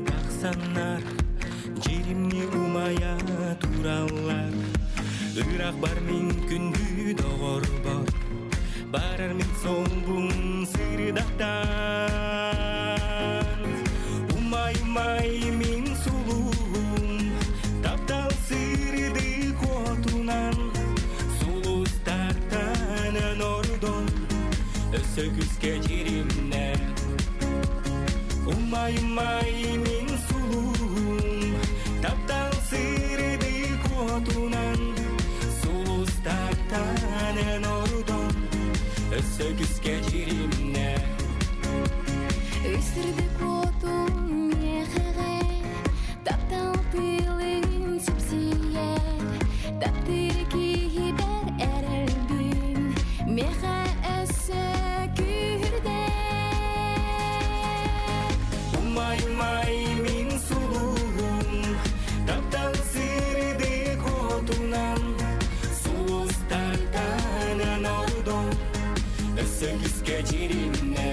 тақсанар, жерімне умая туралар. Ирақ бар мен күнді доғыр бар, барар мен солбун сырдақтан. Умай мен сулуым, таптал сырды котунан, сулустартан нордон, өсөгүзге жеримне. Умай мен сулуым, таптал сырды котунан, сулустартан нордон, өсөгүзге жеримне. Üstürde kotum yexere, taptan pilin süpsiye, taptır ki hiber erelbin, meha esse kürde. Umay min suluğum, taptan sırdı kotunan, sulustartan nordon, ösegüzge cirimne.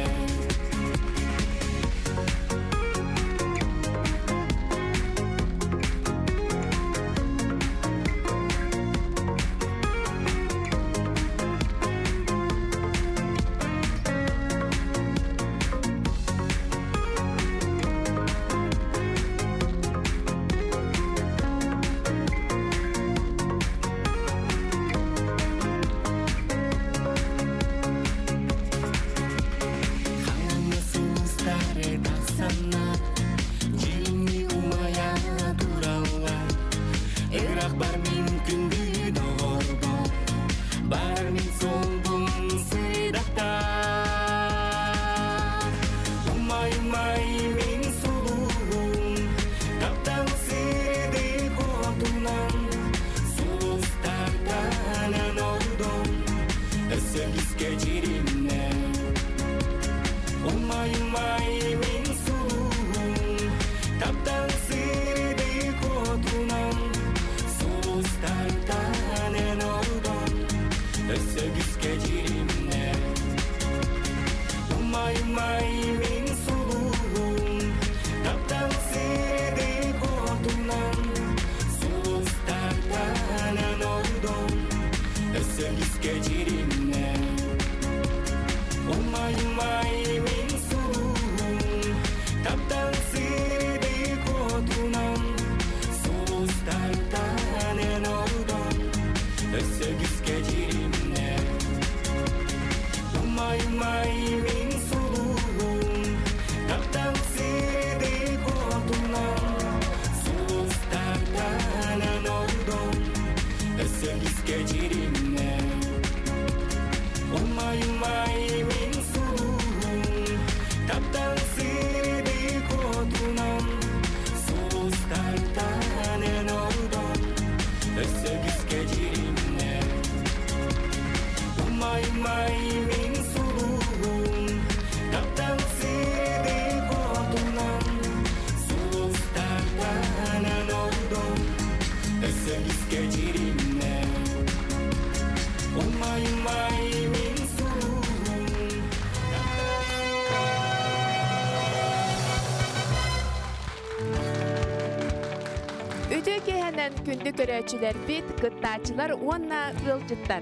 Күнді көрәчілер бет, қыттачылар онна ғылжыттар.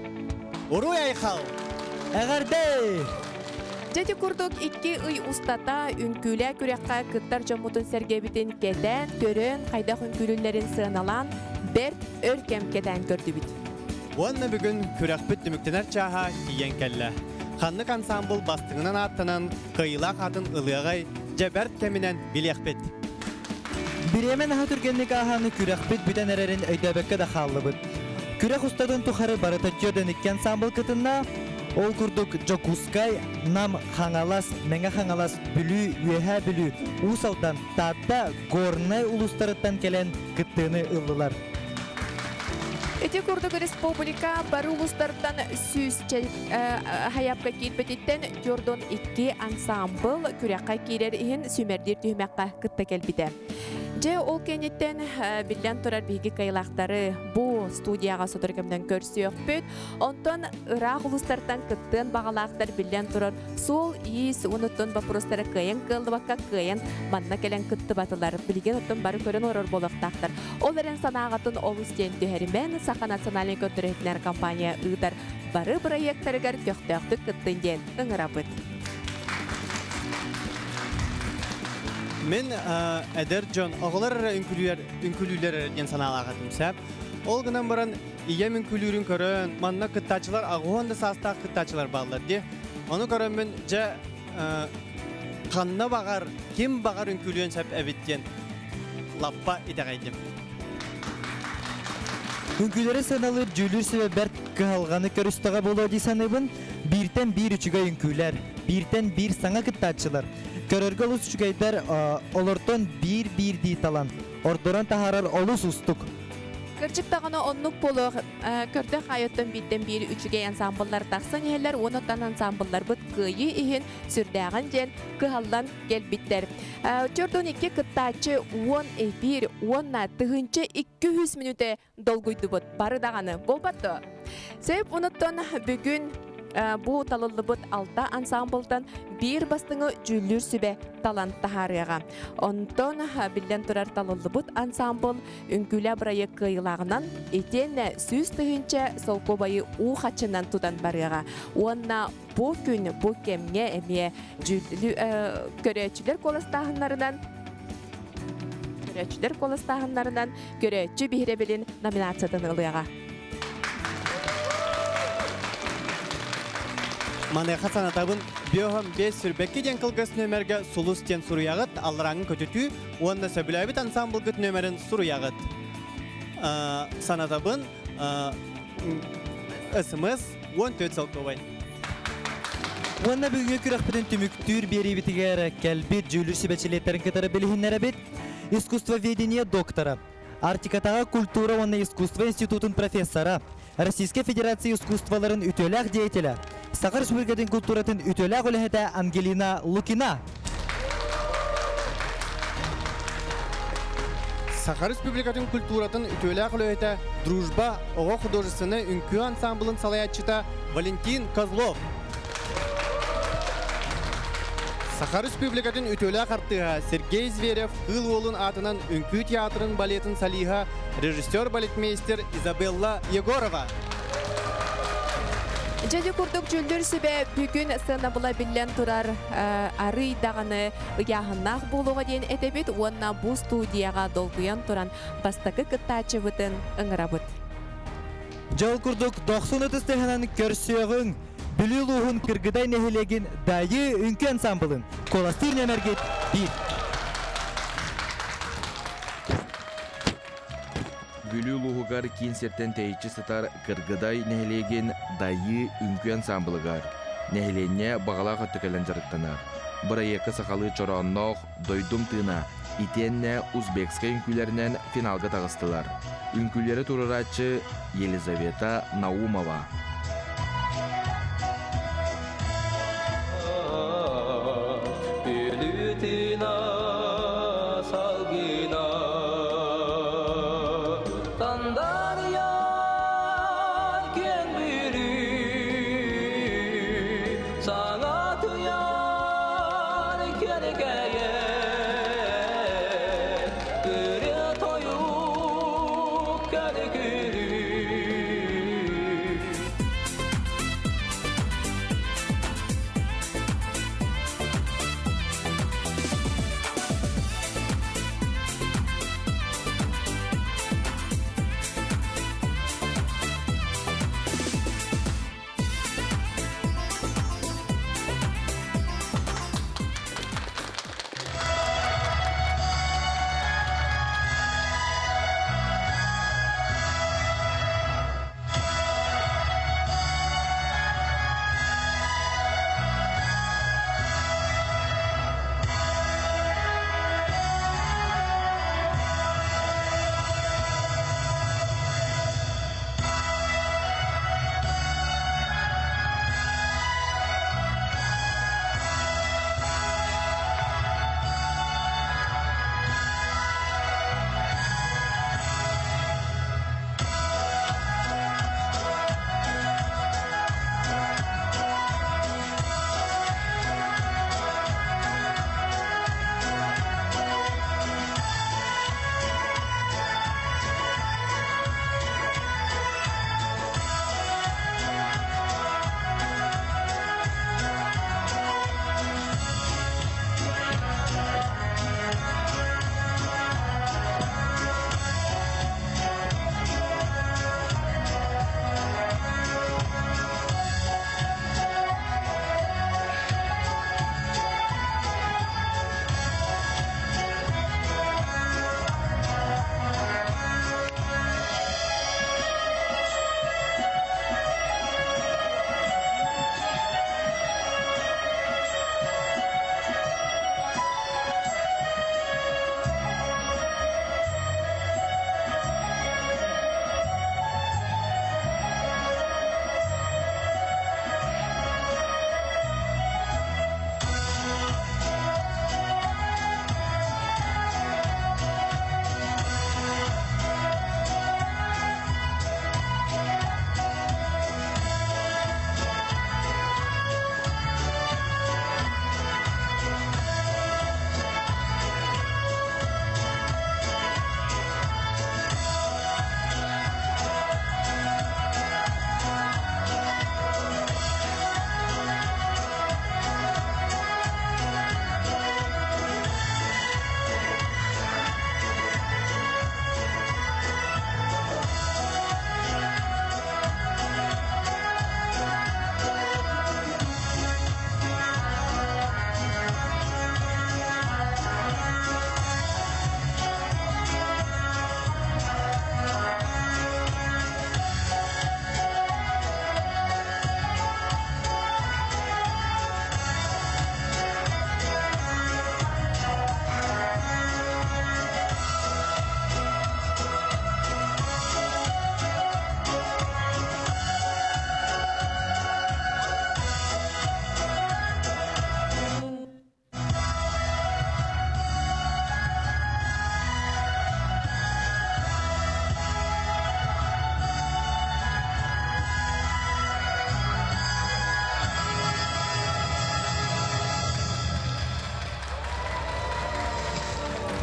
Уруй айқал, әғардай! Жәді күрдік 2 үй ұстата үнкүлі күрекқа қыттар жамутын сәргебітін кетен, төрін, қайдақ үнкүлілерін сығыналан, бір өркем кетен көрді біт. Онна бүгін күрек бүт дүміктенер чаға киен кәлі. Қанлық ансамбыл бастығынан аттынан қиылақ атын ылығай жәбәрт кәмінен білек бет. Биремен аха түргенник аханы күрек бит бүтен әрерін өйдәбәкке да қалы бұд. Күрек ұстадың тұқары барытаджодан иккен самбыл кытынна, ол күрдік жокускай, нам хаңалас, мәңі хаңалас, бүлі, үйәхә бүлі, ұсаудан татта горнай ұлыстарыттан келен кыттыны ыллылар. Эти курдук республика бары улустардан сүз хаяпка килбетиттен Жордон 2 ансамбл күрәкка кирер иһин сүмердир түһмәккә кытта келбите. Же ол кенеттен билден турар биги кайлактары бу бу студияга содыргамдан көрсөкпүт. Онтон ыраак улустардан кыттын багалаактар билен турар. Сол ис унуттон вопростары кыйын кылдыбакка кыйын манна келен кытты батылар билген оттон бары көрөн орор болоктактар. Оларын санаагатын олус ден төһеримен Саха национальный контрактнер компания ыдар бары проекттарыгар көктөктүк кыттын ден ыңырабыт. Мен Эдер Джон оғылар үнкүлүлер ген саналағатым сәп. Ол гынан баран ие мүнкүлүрін көрін, манна кыттачылар, ағуанды састақ кыттачылар балдар де. Оны көрін мен жа қанна бағар, кем бағар үнкүлүен сәп әбіттен лаппа итағайдым. Үңкүлері саналыр жүлір себебер кығалғаны көрістіға болу дейсаныбын, біртен бір үчіға үңкүлер, біртен бір саңа кыттачылар. Көрөргө олус үчігайдар олортон бір дейталан, ордоран тахарар олус устук. Кырчыктаганы оннук болу көрдө хайоттон биттен бири үчүгей ансамбльлар таксын элер, онуттан ансамбльлар бут кыйы ихин сүрдәгән жен кыһаллан келбиттер. Чордон 2 кыттачы 11 тыгынчы 200 минуте долгуйду бут бары даганы болбатты. Себеп онуттан бүгүн бу талыллыбыт алта ансамбльдан бир бастыңы жүллүр сүбе талант тахарыга. Онтон билен турар талыллыбыт ансамбль үңкүлө проект кыйлагынан этен сүз тыгынча солкобайы у хачынан тутан барыга. Онна бу күн бу кемге эме жүллү көрөчүлөр колостагыннарынан көрөчү бихребелин номинациядан ылыга. Маны хасанатабын биохам 5 сүрбекке ден кылгас нөмерге сулус тен суруягыт, аллараңын көтөтүү, онна сөбүләбит ансамбл гыт нөмерін суруягыт. Санатабын ысымыз 14 солковай. Онна бүгінгі күрәқпіден түміктүр бері бітігер кәлбет жүлір себәчелеттерін кітары білігінлері бет, искусствоведение доктора, Артикатаға культура онна искусство институтын профессора, Российской Федерации искусстволарын үтөләк деятелі, Саха Республикатын культуратын үтөләк үләхеті Ангелина Лукина. Саха Республикатын культуратын үтөләк үләхеті Дружба оға художествоны үнкү ансамблын салаятчыта Валентин Козлов. Саха Республикатын үтөләк артыға Сергей Зверев қыл олын атынан үнкү театрын балетін салиға режиссер-балетмейстер Изабелла Егорова. Жады курдук жүлдүр сүбе бүгүн сына була билен турар ары даганы яһыннах болуга ден этебит, онна бу студияга долгуян туран бастакы кыттачыбытын ыңырабыт. Жол курдук 90 тыстыханан көрсөөгүн Бүлү луғын кыргыдай нехелеген дайы үнкі ансамблын. Коластыр нөмергет 1. Бүлү луғығар кейін сертен тәйчі сытар кыргыдай нехелеген дайы үнкі ансамблыгар. Нехеленне бағалаға түкелен жарыттанар. Бұра екі сақалы чоронноқ дойдум тына итенне узбекскай үнкілерінен финалға тағыстылар. Үнкілері турарачы Елизавета Наумова.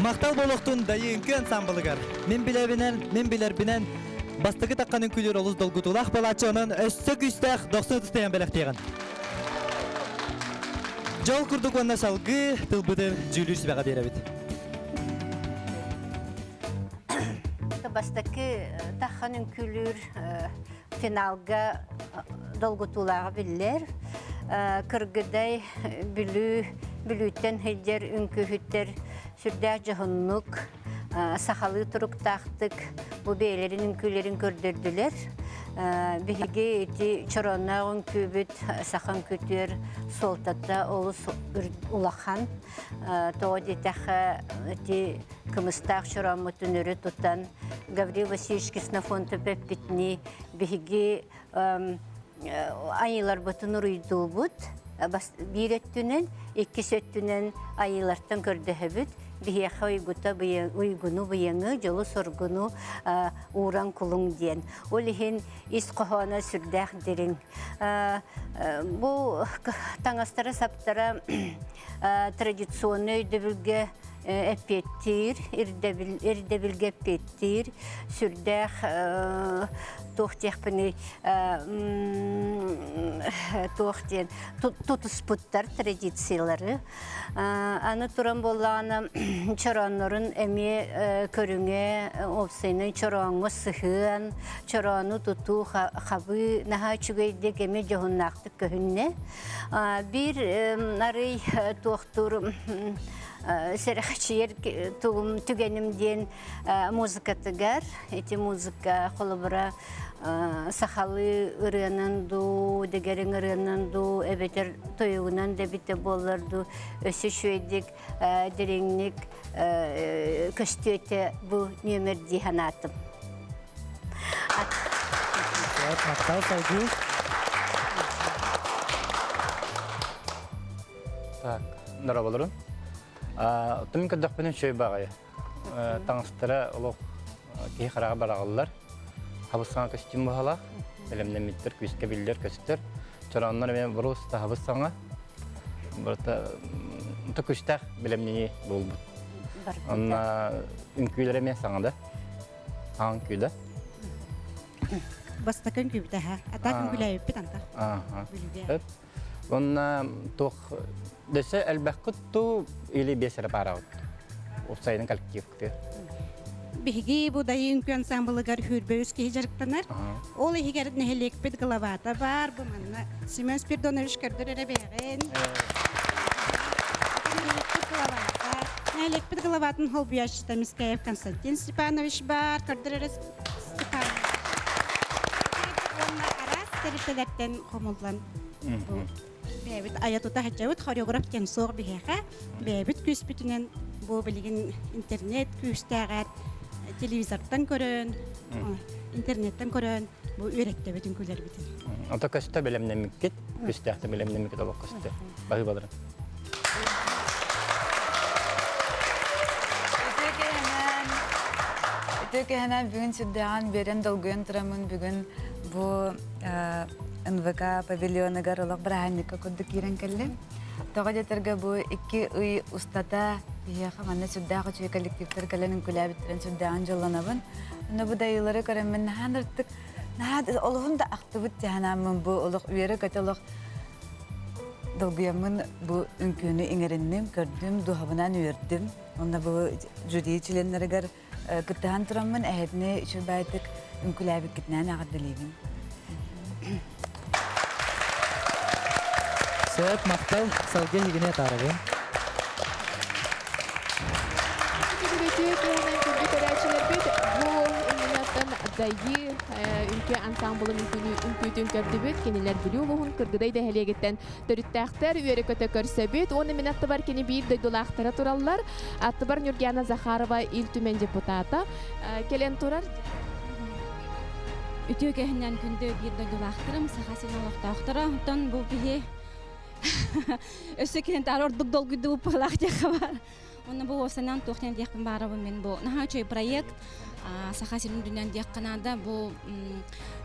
Мактал болохтун дайы үнкү ансамблыгар. Мен билербинен бастыгы таккан үнкүлөр олус долгутулах балачонун өссө күстах 90 тыстаян белектеген. Жол курдук онна салгы тылбыдыр Жюлюс бага беребит. Бастакы таххан үнкүлөр финалга долгутулага биллер. Кыргыдай бүлүттен хеджер үнкүхүттер сүрдә жахыннук сахалы туруктактык бу бейлерин үнкүлөрүн көрдөрдүлөр. Биһиги эти чоронна үнкүбүт сахан күтөр солтатта олус улахан тоодитаха эти кымыстак чоромутунөрү тутан Гаврил Васильевич Киснофонтов пеппитни биһиги айылар бутун уруйдулбут биреттүнен икки сөттүнен айылартан көрдөһөбүт бияха уйгута уйгуну быяңы жолу соргуну уран кулуң диен олихин ис кохона сүрдэх дерин бу таңастара саптара традиционный өйдөбүлге эппеттир ирдебилге эппеттир сүрдэх тохтехпини тохтен тутуспуттар традициялары аны туран болланы чороннорун эми көрүңө опсыны чороңу сыхын чорону туту хабы наха чугейдек эми жохуннактык көһүнне бир нарый тохтур Серехчиер түгенімден музыкатыгар, эти музыка холобыра сахалы ырыянанду, дегерин ырыянанду, эбетер тойугунан дебите боларду, өсі шөйдік дереңнік көстөте bu нөмір диханатым. Мактал салгы. Так, здравствуйте. Тумин каддакпенен шөй багай. Таңыстыра олох кей харага барагаллар. Хабысаңа костюм бахала. Белемнен миттер, күскә биллер, көстер. Чораннар мен бурус та хабысаңа. Бурта тукуштак белемнени болбут. Анна үнкүләре мен саңада. Хаң күлә. Бастакын күбдә ха. Атакын күләйеп битанта. Ага. Онна тох десе әлбәккүтту или бесер бараут. Усайның коллективке. Биһиги бу дайы үнкү ансамблыгар хүрбөс кежерктенер. Ол игер нехелек бит главата бар бу манна Семен Спиридонович көрдөрө берген. Нехелек бит главатын Холбияш Тамискаев Константин Степанович бар көрдөрө Степан. Онна арас терителерден комулдан. Бәбит аятута хаҗавыт хореограф кен сор бихәхә. Бәбит күс бүтенен бу билген интернет күстәгәр телевизордан көрөн, интернеттан көрөн бу үрәктә бүтән күләр бүтән. Ата каста белемнән миккет, күстәхтә белемнән миккет алып касты. Багы балар. Төкәһенән бүген сүрдәгән берен долгын торамын бүген бу НВК павильоны гарылык браһанныкка курдук кирен келли. Тога жетерге бу 2 ый устата бияха манна сүрдәгә чөй коллективтер каленин күләбиттен сүрдәгән жолланабын. Аны бу дайылары карамын хандыртык. Наад олугун да актыбыт тәһәнәмен бу олуг үере каталык долгыямын бу үнкүнү иңереннем көрдүм духабынан үрдүм. Онда бу жюри членнәргә кыттан турамын әһәдне үчүбәйтик үнкүләбит китнән агадылыгын. Сөт мактал салгы хигине тарыгы. Дайы ülke ансамблы үнкүтүн көрдүбүт кенелер билүүлүгүн кыргыдай дәһелегеттен төрүттәхтер үере көтө көрсөбүт 10 минутта бар кени бир дойдулактара тураллар аттыбар Нургияна Захарова ил түмен депутата келен турар Үтөкәһеннән көндө бир дойдулактырым сахасын алактактыра тон бу бие өсөкән тарордук долгуду палак жакка бар. Оны бу осанан тохтен дияқпен барабы мен бу. Наха чөй проект Сахасирин дүнен диyak Канада бу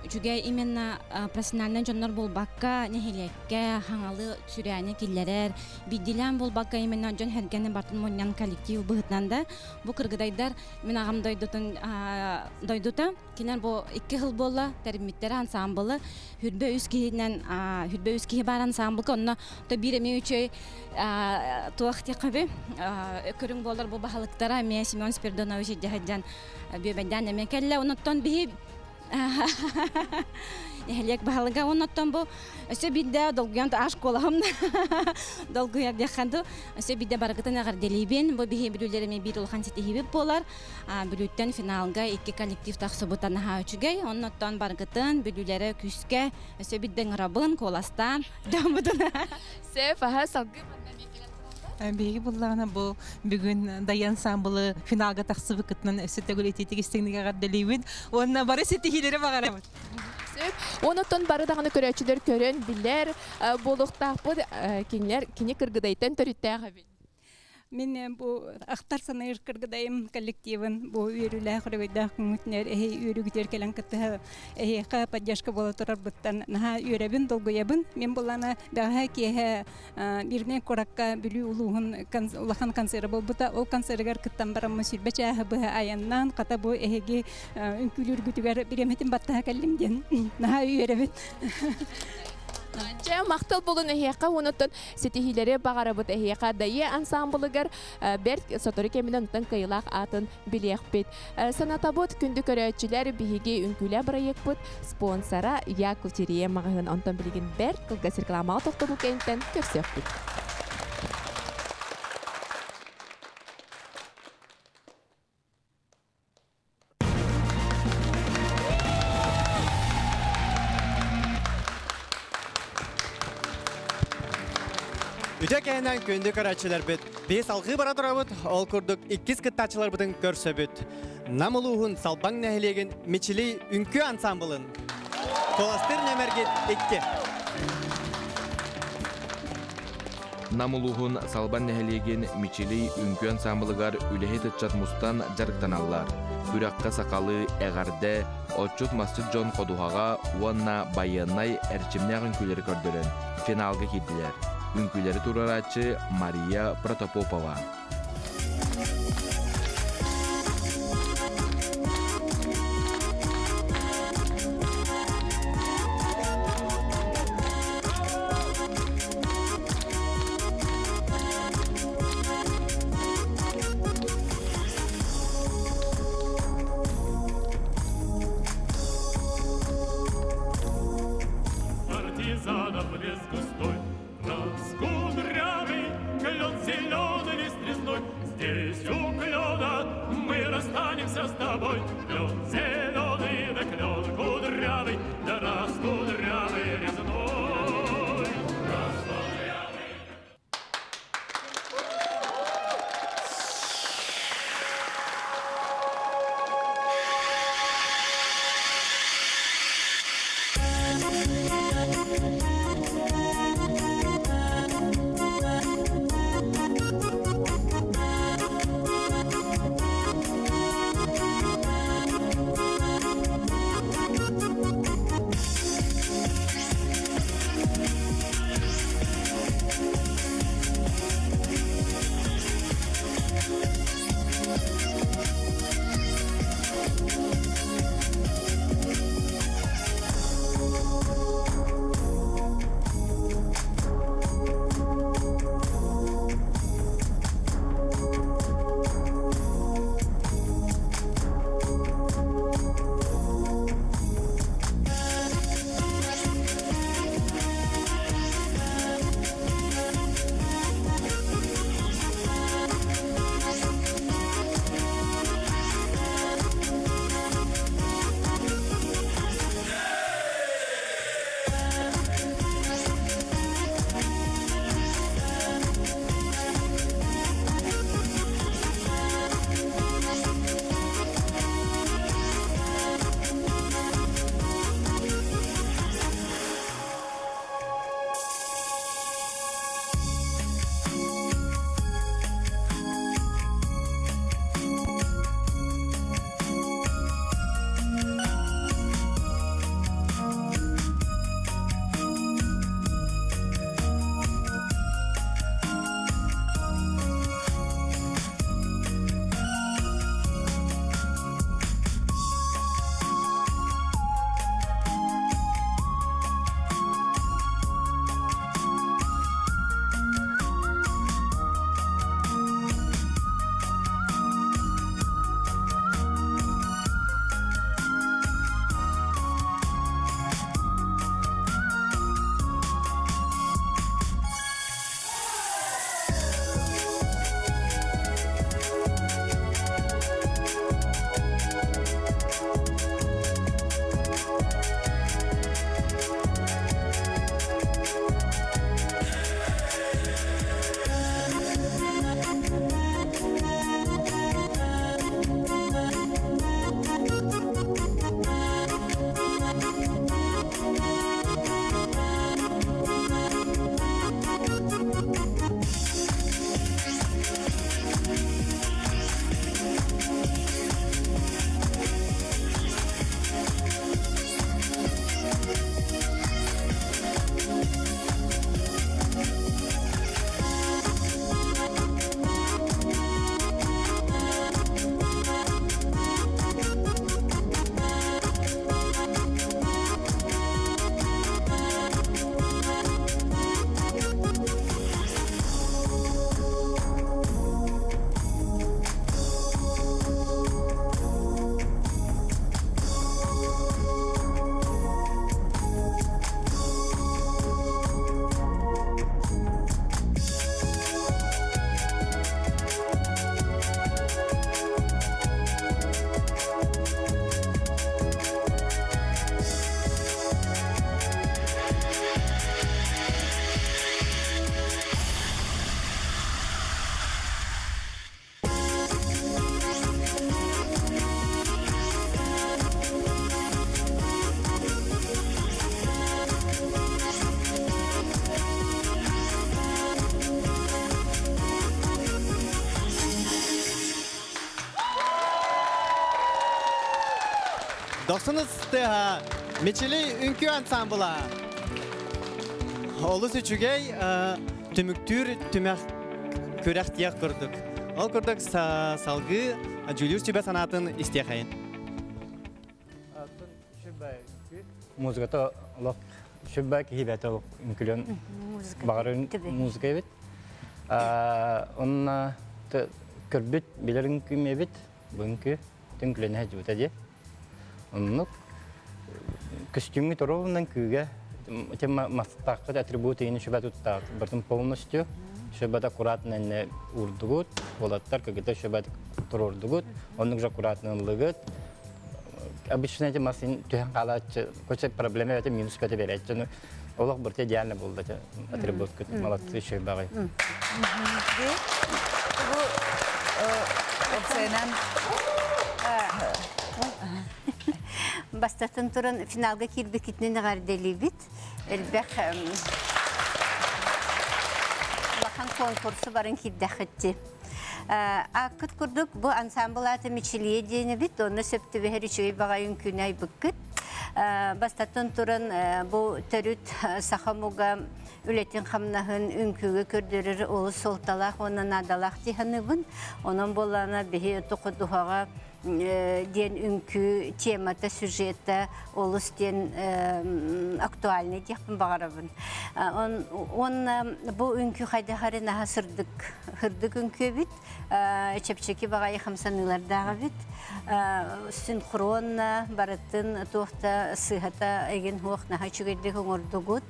жүгә именно профессиональный жоннор болбакка нехилекке хаңалы сүрәне киллерер бидилән болбакка именно жон хәргәне бартын моннан коллектив быгытнанда бу кыргыдайдар мен агам дойдута кинер бу 2 жыл болла термиттер ансамблы хүрбе үз киһи бар ансамблы онна то биреме үчөй туахти кабы көрүң болдар бу бахалыктара мен Семен Спиридонович жаһаджан бебедән эмекелле оноттон би Элек баһалыга оноттон бу өсө бидде долгуян аш колам долгуяр деханду өсө бидде баргытын агар делибен бу бихи билүлерме бир улхан сетихип болар билүттен финалга 2 коллектив таксыбытан ха үчүгөй оноттон баргытын билүлере күскө өсө бидден рабын коластан дамыдын Сеф аха салгы Беги буллагына бу бүгүн Даян самбылы финалга таксыбы кытнан өсөтөгөлететик истегниге гадделибин. Онна бары сетихилери багара. Онотон бары даганы көрөчүлөр көрөн билер болуктапы кини кыргыдайтан төрүттәгә бит. Мен бу ахтар санайыр кыргыдайым коллективын бу үйрүлә хөрөгөйдә күңүтнәр үйрүгүтер келен кытта ка поддержка бола турар буттан наха үйрәбин долгоябын мен булана баһа ки бирне коракка бүлү улугун улахан концерт болбута ол концертгер кыттан барам сүрбәчә бу аяннан ката бу эге үнкүлүр күтүгәр биреметин батта каллимден наха үйрәбин Че мактал болуну хияка онотон сетихилери багарабыт хияка дайы ансамблыгар бер сотори кеминонтон кыйлак атын билиякпит. Санатабот күндү көрөчүлөр биһиги үнкүлө проектпут спонсора Якутерия магын онтон билген бер кылга реклама токтобу кенттен көрсөкпүт. Үтө кайынан көндү карачылар бит. Бес алгы бара турабыт, ол курдук 2 кыттачылар бутын көрсөбүт. Намылуһун салбаң нәһилеген Мичили үнкү ансамблын. Коластыр нөмерге 2. Намылуһун салбан нәһилеген Мичили үнкү ансамблыгар үлеһе тытчат мустан жарыктаналлар. Бүракка сакалы эгәрдә отчут масчыт Джон Кодухага уанна байыннай эрчимнәгын күләр көрдөрөн. Финалга килдиләр. Үнкүләре турарачы Мария Протопопова. Партизанов лес густой, кудрявый, клен зеленый лист резной. Здесь у клена мы расстанемся с тобой. Клен зеленый, да клен кудрявый, да раз кудрявый резной. Раз кудрявый. Досыныз тыға мечели үнкі ансамбыла. Олыс үчігей түміктүр түмәк көрәк тияқ көрдік. Ол көрдік салғы Жүлюр Сүбе санатын истеқайын. Музыката олық шүббә кихибәті олық үнкілен бағарын музыка ебет. Онна көрбіт білерін күйме ебет, бұнкі түнкілені әжі өті де. Оннық костюмі тұровынан күйге мастаққыт атрибуты ені шүбә тұттақ. Бірдің полностью шөбәді аккуратно әне урдығыт, олаттар көгеті шөбәді тұр урдығыт, онның жа аккуратнылығыт. Обычно эти машины тюрьма қалатчы, көче проблема это минус көте беретчі. Олық бірте идеально болды атрибутка. Молодцы еще бағай. Бұл опциядан Бастатын тұрын финалға кирбі кетінен ғарделі бит. Әлбәқ бақан конкурсы барын кирдәқітті. Ақыт күрдік бұл ансамблаты мечелие дейіні бит, оны сөпті бәхері чөй бағайын күнай бүккіт. Бастатын тұрын бұл түріт сақамуға үлетін қамнағын үнкігі көрдірір олы солталақ, онын адалақ дейіні бұн. Оның болана бәхе тұқыдуғаға ден үнкі темата, сюжета, олыс ден актуальный дейін бағарабын. Бұл үнкі қайдағары наға сырдық үнкі бит, чепчеки бағайы қамсанылардағы бит. Синхронна баратын тоқта сығата еген хуақ наға чүгердік оңырдығыт.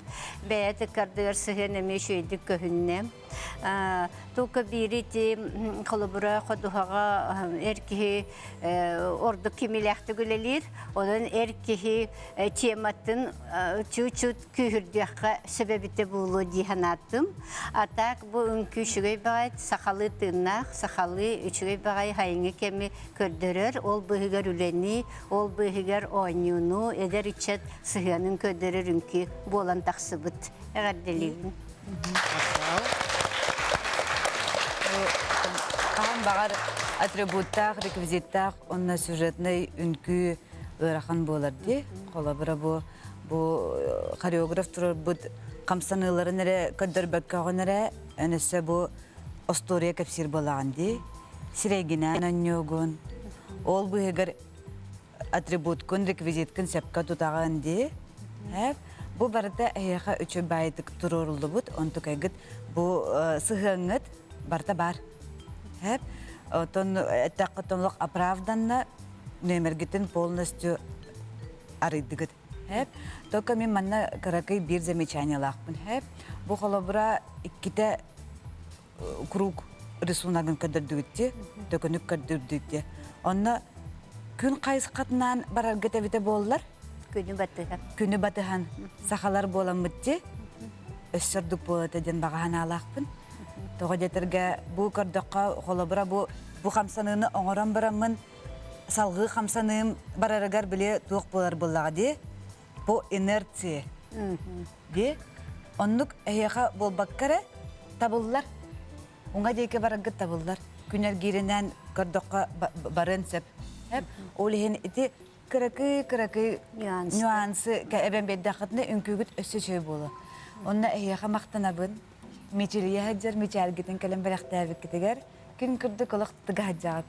Бәйәті кардығар сығын әме шөйдік көхінне. Тоқа бири те қолыбыра қодуғаға әркеғі ордық кемеләқті көлелер, одан әркеғі тематын чүт күйірдіққа сөбәбіті болу дейін аттым. Атақ бұл үнкі үшігей бағайд, сақалы тыңнақ, сақалы үшігей бағай хайыңы кәмі көрдірір, ол бұғығар үләні, ол бұғығар ойнуыну, әдер үтчет сығының көдірір үнкі болан тақсы бұд. Әғарделігін. Ағын бағар атрибуттақ, реквизиттақ, онна сюжетный үнкі ұрақан болар де. Қола бұра бұл хореограф тұрыр бұд қамсаныларын әрі көдір бәккағын әрі әнесі бұл остория көпсір болаған де. Сирегінен өңнеугін. Ол бұғығыр атрибуткын, реквизиткін сәпқа тұтаған де. Бұл барыда әйеға үші бәйдік тұрырылды бұд, онтық әгіт бұл сығыңыт барда бар. Әттәққы томлық оправданна нөмергетін полностью арыдығыт. Только мен манна қарақай бір замечаниялақпын. Бұл қолабыра иккіте круг рисунагын көдірдігітте, төкінік көдірдігітте. Онна күн қайсы қатынан барарғыт әвіте болылар? Күні батыған сақалар боламытте, өссірдік болады ден бағаған алақпын. Тоға жетірге бұл көрдіққа қолабыра бұл қамсанығыны оңыран барамын, салғы қамсанығым барарығар біле туық болар болаға де, бұл инерция де. Онлық әйеға бол баққары табылылар, оңға дейке барарғыт табылылар. Күнер керінен көрдіққа барын сөп. Олығын еті кірәкі нюансы әбен бәддақытыны үнкігіт өсі шөй болу. Онна әйеға мақтанабын. Мечелия хаджар, мечелгетін кәлем бәріқті әбік кетегер. Күн күрді қолық тұға хаджағыт.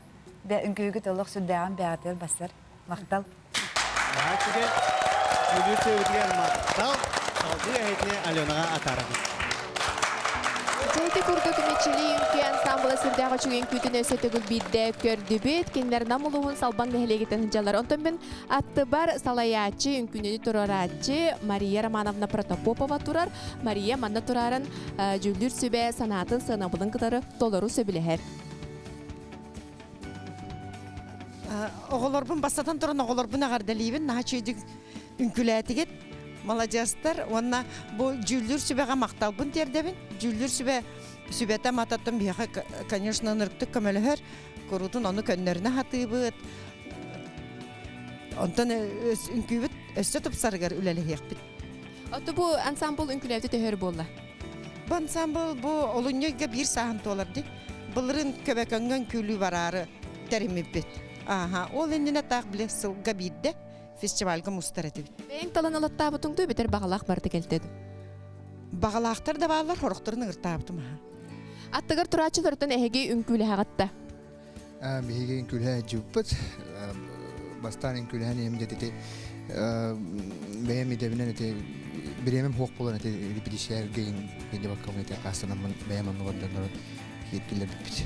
Бә үнкігіт олық сүрдәған бәғатыр басар. Мақтал. Мақтал. Мақтал. Салды әйтіне Аленаға атарымыз. Жайты күрдік мечели үнкі ансамблы сырдағы чүген күтін өсеті күлбейді көрді бет. Кендер намылуғын салбан кәхелегетін жалар. Онтан мен атты бар салаячы, үнкінені тұрарачы Мария Романовна Протопопова тұрар. Мария манна тұрарын жүлдір сөбе санатын сынабылың қытары толыру сөбілігер. Оғыларбын бастатан тұрын оғыларбын ағардалейбін. Наға чөйдік үнкіләтігет. Молодежастар, онна бұл жүлдір сүбеға мақталбын тердебін. Жүлдір сүбеті мататтым бияға, конечно, нұрқтық көмелігер. Көрутын оны көннеріне хатыбыд. Онтан үнкүйбіт өсті тұпсарығар үләлі еқпіт. Оты бұл ансамбл үнкіләвді төхер болла? Бұл ансамбл бұл олыньойға бір сағын толарды. Бұлырын көбәкөнгөн күлі барары тәріміп бет. Ол әніне тақ біле сылға бірді. фестивальга мустар этибит. Бэйн талан алаттаабытың дүй битер бағалақ барды келтеді. Бағалақтар да балар, хорықтарын ыңыртаабытым. Аттығыр тұрачылырдың әйге үнкүлі хағатта. Биһиги күлһә жуппат бастан күлһән емдетете бәйәм идебинен эте биремем хок болан эте репетиция гейн бенде баккамын эте кастынан бәйәм аннуган хиткилер бит.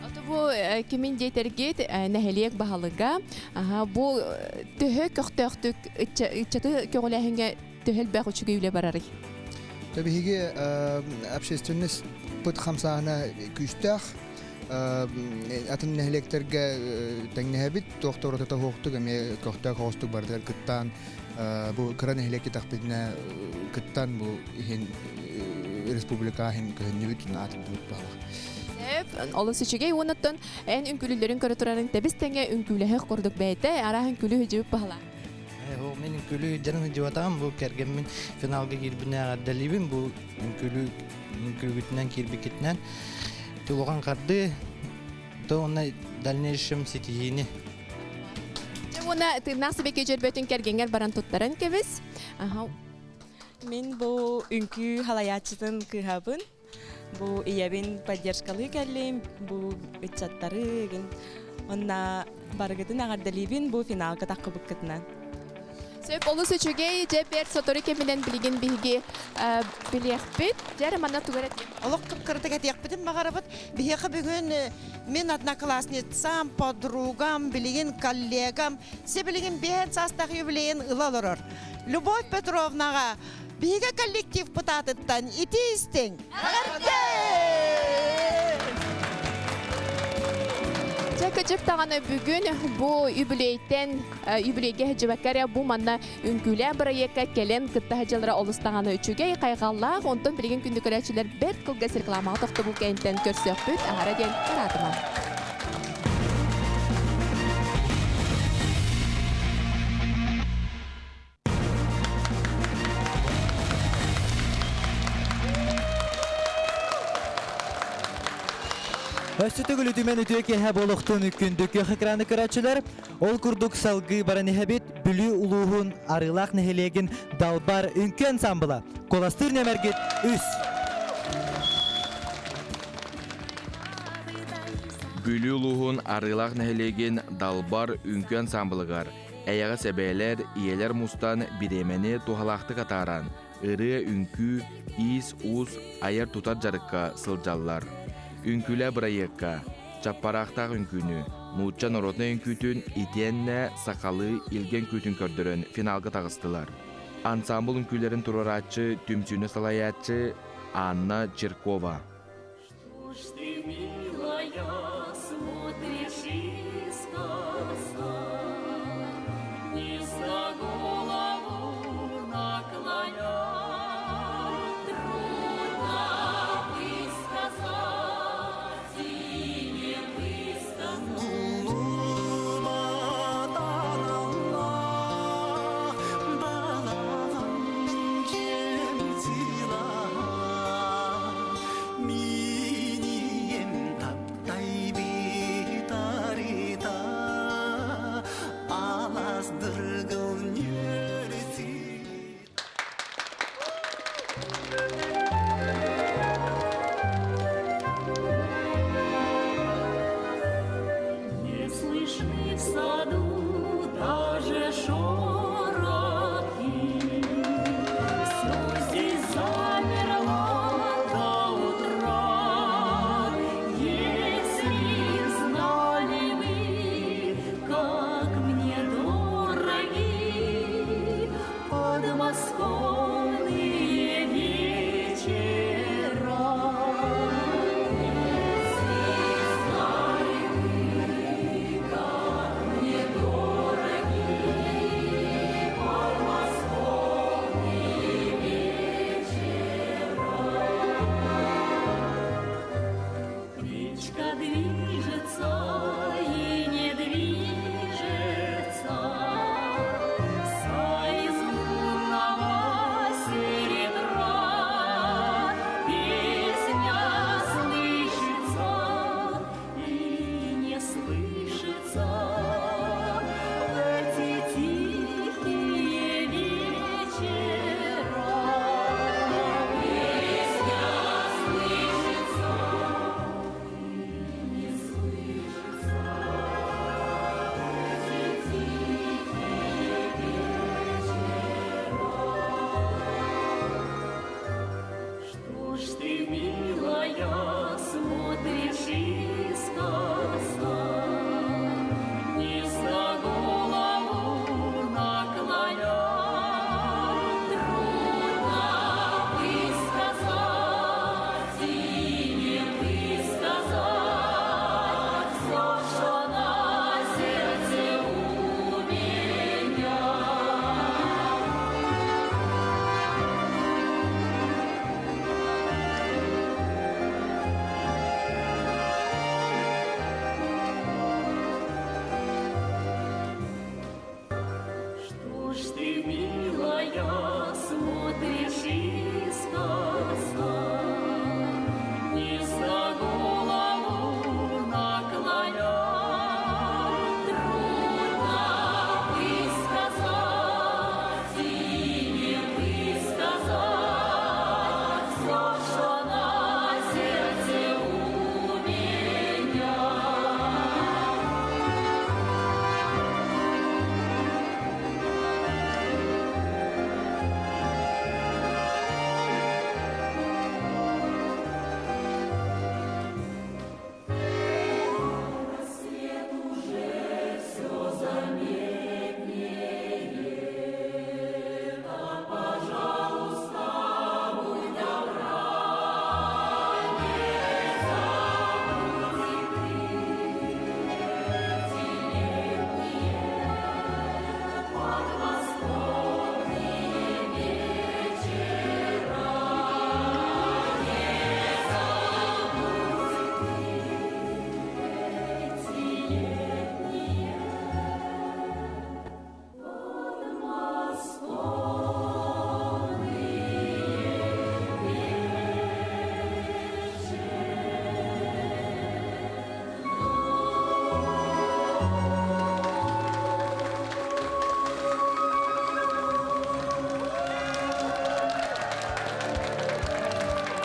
Аты бу кимин дейтергет нәһелиек баһалыга бу төһө көктөктүк иччаты көгөләһингә төһел бәх учугы үле барары. Табиһиги общественность пут хамсаһына күстәх атын нәһлектерге тәңнәһәбит тохторы та хохтук эме кохта хостук бардыр кыттан бу кран нәһлеке тахпидне кыттан бу ихин республика хин көннүбит натып бала. Олысы чигей онаттан эн үнкүлүлөрүн көрө турарын тебистеңе үнкүлөһө кордук бәйте араһын күлү жып бала. Мен күлү жанын жуатам бу кергенмен финалга кирбине гадалибин бу күлүгүтнен кирбикетнен Тулган карды, то она в дальнейшем сетихини. Жамуна ты насыбеке жербетин кергенгер баран туттарын кебис. Мен бу үнкү халаячытын кыхабын. Бу иябин поддержкалы келлим, бу ичаттары ген. Онна баргытын агардалибин бу финалга таккыбык кытынан. Сөп олысы чүгей жепер сотори кеминен билген биги билехпит. Жары мана тугарат. Олық кыртык этекпитим багарабыт. Бихеха бүгүн мен одноклассницам, подругам, билген коллегам, се билген бен састах юбилейин ылалырыр. Любовь Петровнага биге коллектив пытатыттан ити истең. Жакачып тағаны бүгін бұл юбилейге жібәкәрі бұл манна үнкүлі бірайекка келен кітті хәжалыра олыстағаны үшіге қайғаллақ, онтын білген күнді көрәчілер бір қылға сіркіламағы тоқты бұл кәйінтен көрсөк бүт ағара ден қаратыма. Өстүтүгүл үтүмен үтүөке хэб олуқтун үккүндүк экраны көрәчілер, ол күрдук салгы бараны хэбит бүлі улуғын арылақ нәхелеген далбар үнкі ансамбыла. Коластыр нөмергет үс. Бүлі улуғын арылақ нәхелеген далбар үнкі ансамбылығар. Әяға сәбәлер, иелер мустан биремені тухалақты катаран. Иры үнкі, ис, уз, айыр тутар жарыққа сылжаллар. Үнкүлі бірайекка, чаппарақтақ үнкүні, нұтча нұротны үнкүтін итенне сақалы илген күтін көрдірін финалға тағыстылар. Ансамбл үнкүлерін тураратчы, түмсүні салаятчы Анна Черкова.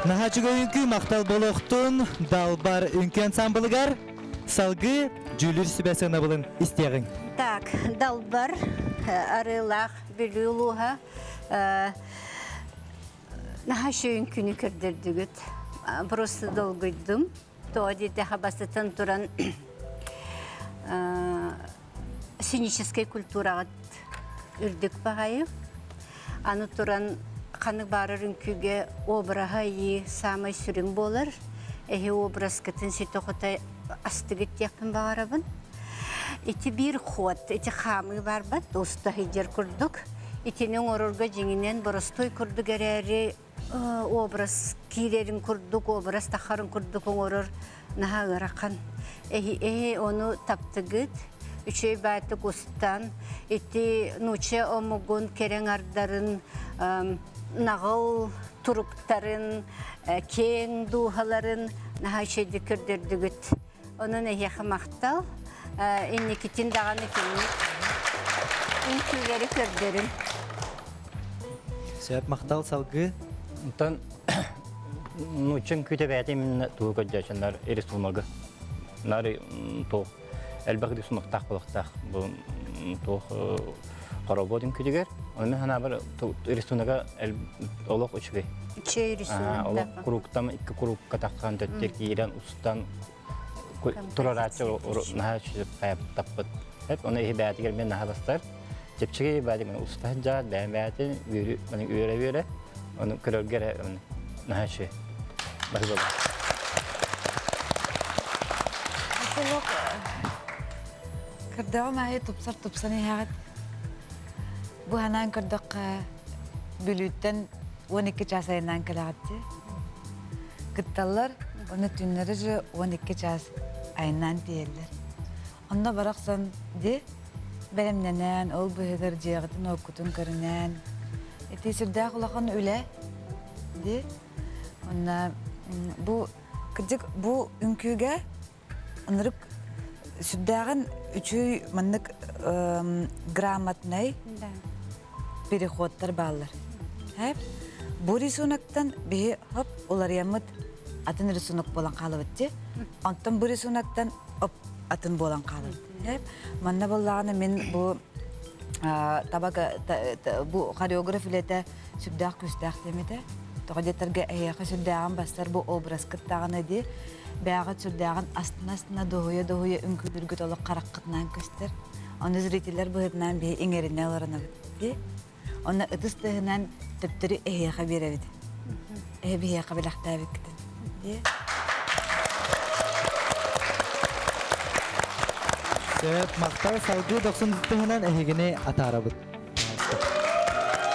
Нахачыга үңкү мактал болохтун далбар үңкү ансамблыгар салгы жүлүр сүбәсына булын истегин. Так, далбар, арылах, білулуға, нахашы үңкүні кірдірдігіт. Просто долгойдым. Тоғады дәға басытын туран сценический культураға үрдік бағайы. Аны туран қаны барыр үңкіге обраға ие самай сүрін болар. Әйі образ кітін сөйті қотай астығыт яқын бағарабын. Эти бир ход, эти хамы бар бат, уста хиджер курдук. Итинен орорга жеңинен боростой курдук әрәри образ кийлерин курдук, образ тахарын курдук орор наха ыракан. Оны таптыгыт, үчөй байтык устан, эти нуче омугун керең ардарын, нағыл туруктарын, кең духаларын наха шейді көрдірдігіт. Onun ehiyakı maqtal, ennekitin dağını kemik, ünküleri kördürüm. Сөп мақтал салгы. Онтан, нучен күте бәйті мен туы көджашындар ересумагы. Нары тоқ, әлбәғді сумақтақ болықтақ. Бұл тоқ қарабодын күтігер. Оны хана бір ересунаға олық үшігі. Че ересунаға? Олық құруқтан, екі құруққа таққан төттер кейден ұстан Турарачы наха шүзіп қайып таппыт. Оны ехі бәйті келмен наха бастар. Жепчіге бәйті мен ұстан жад, бәйін бәйті үйері-үйері. Оны көрілгері наха шы. Бәкі болды. Асылық, кірдіғі мәйі тұпсар-тұпсан еғат. Бұ ханан кірдіқ бүліттен 12 час айынан кілағатты. Кітталар, оны түннері жы 12 час айынан дейілдер. Онда барақсан де, бәлемненен, ол бұхығыр жеғытын оқытын көрінен. Тесірді ақылақан өлі, де. Онда бұл үңкіге ұнырық сүрдәғын үші маннық грамотнай переходтар балар. Бұл рисунақтан бейі олар ямыд атын рисунок болан қалып өтті. Онтан бұл рисунактан атын болан қалып. Манна болағаны мен бұл хореограф үлеті сүрдәқ күстәқ демеді. Тоғадеттарға әйеқі сүрдәғын бастар бұл образ кіттағаны де бәғат сүрдәғын астына доғуя үңкілдіргіт олық қарақ қытынан көстер. Оны зрителер бұғытынан бей еңеріне оларына бітті. Оны ұтыстығынан төптірі әйеқі береведі. Әйеқі әйеқі біліқті әбекті. Сөп мақтал салгы 90-тығынан әйегіне атарабыд.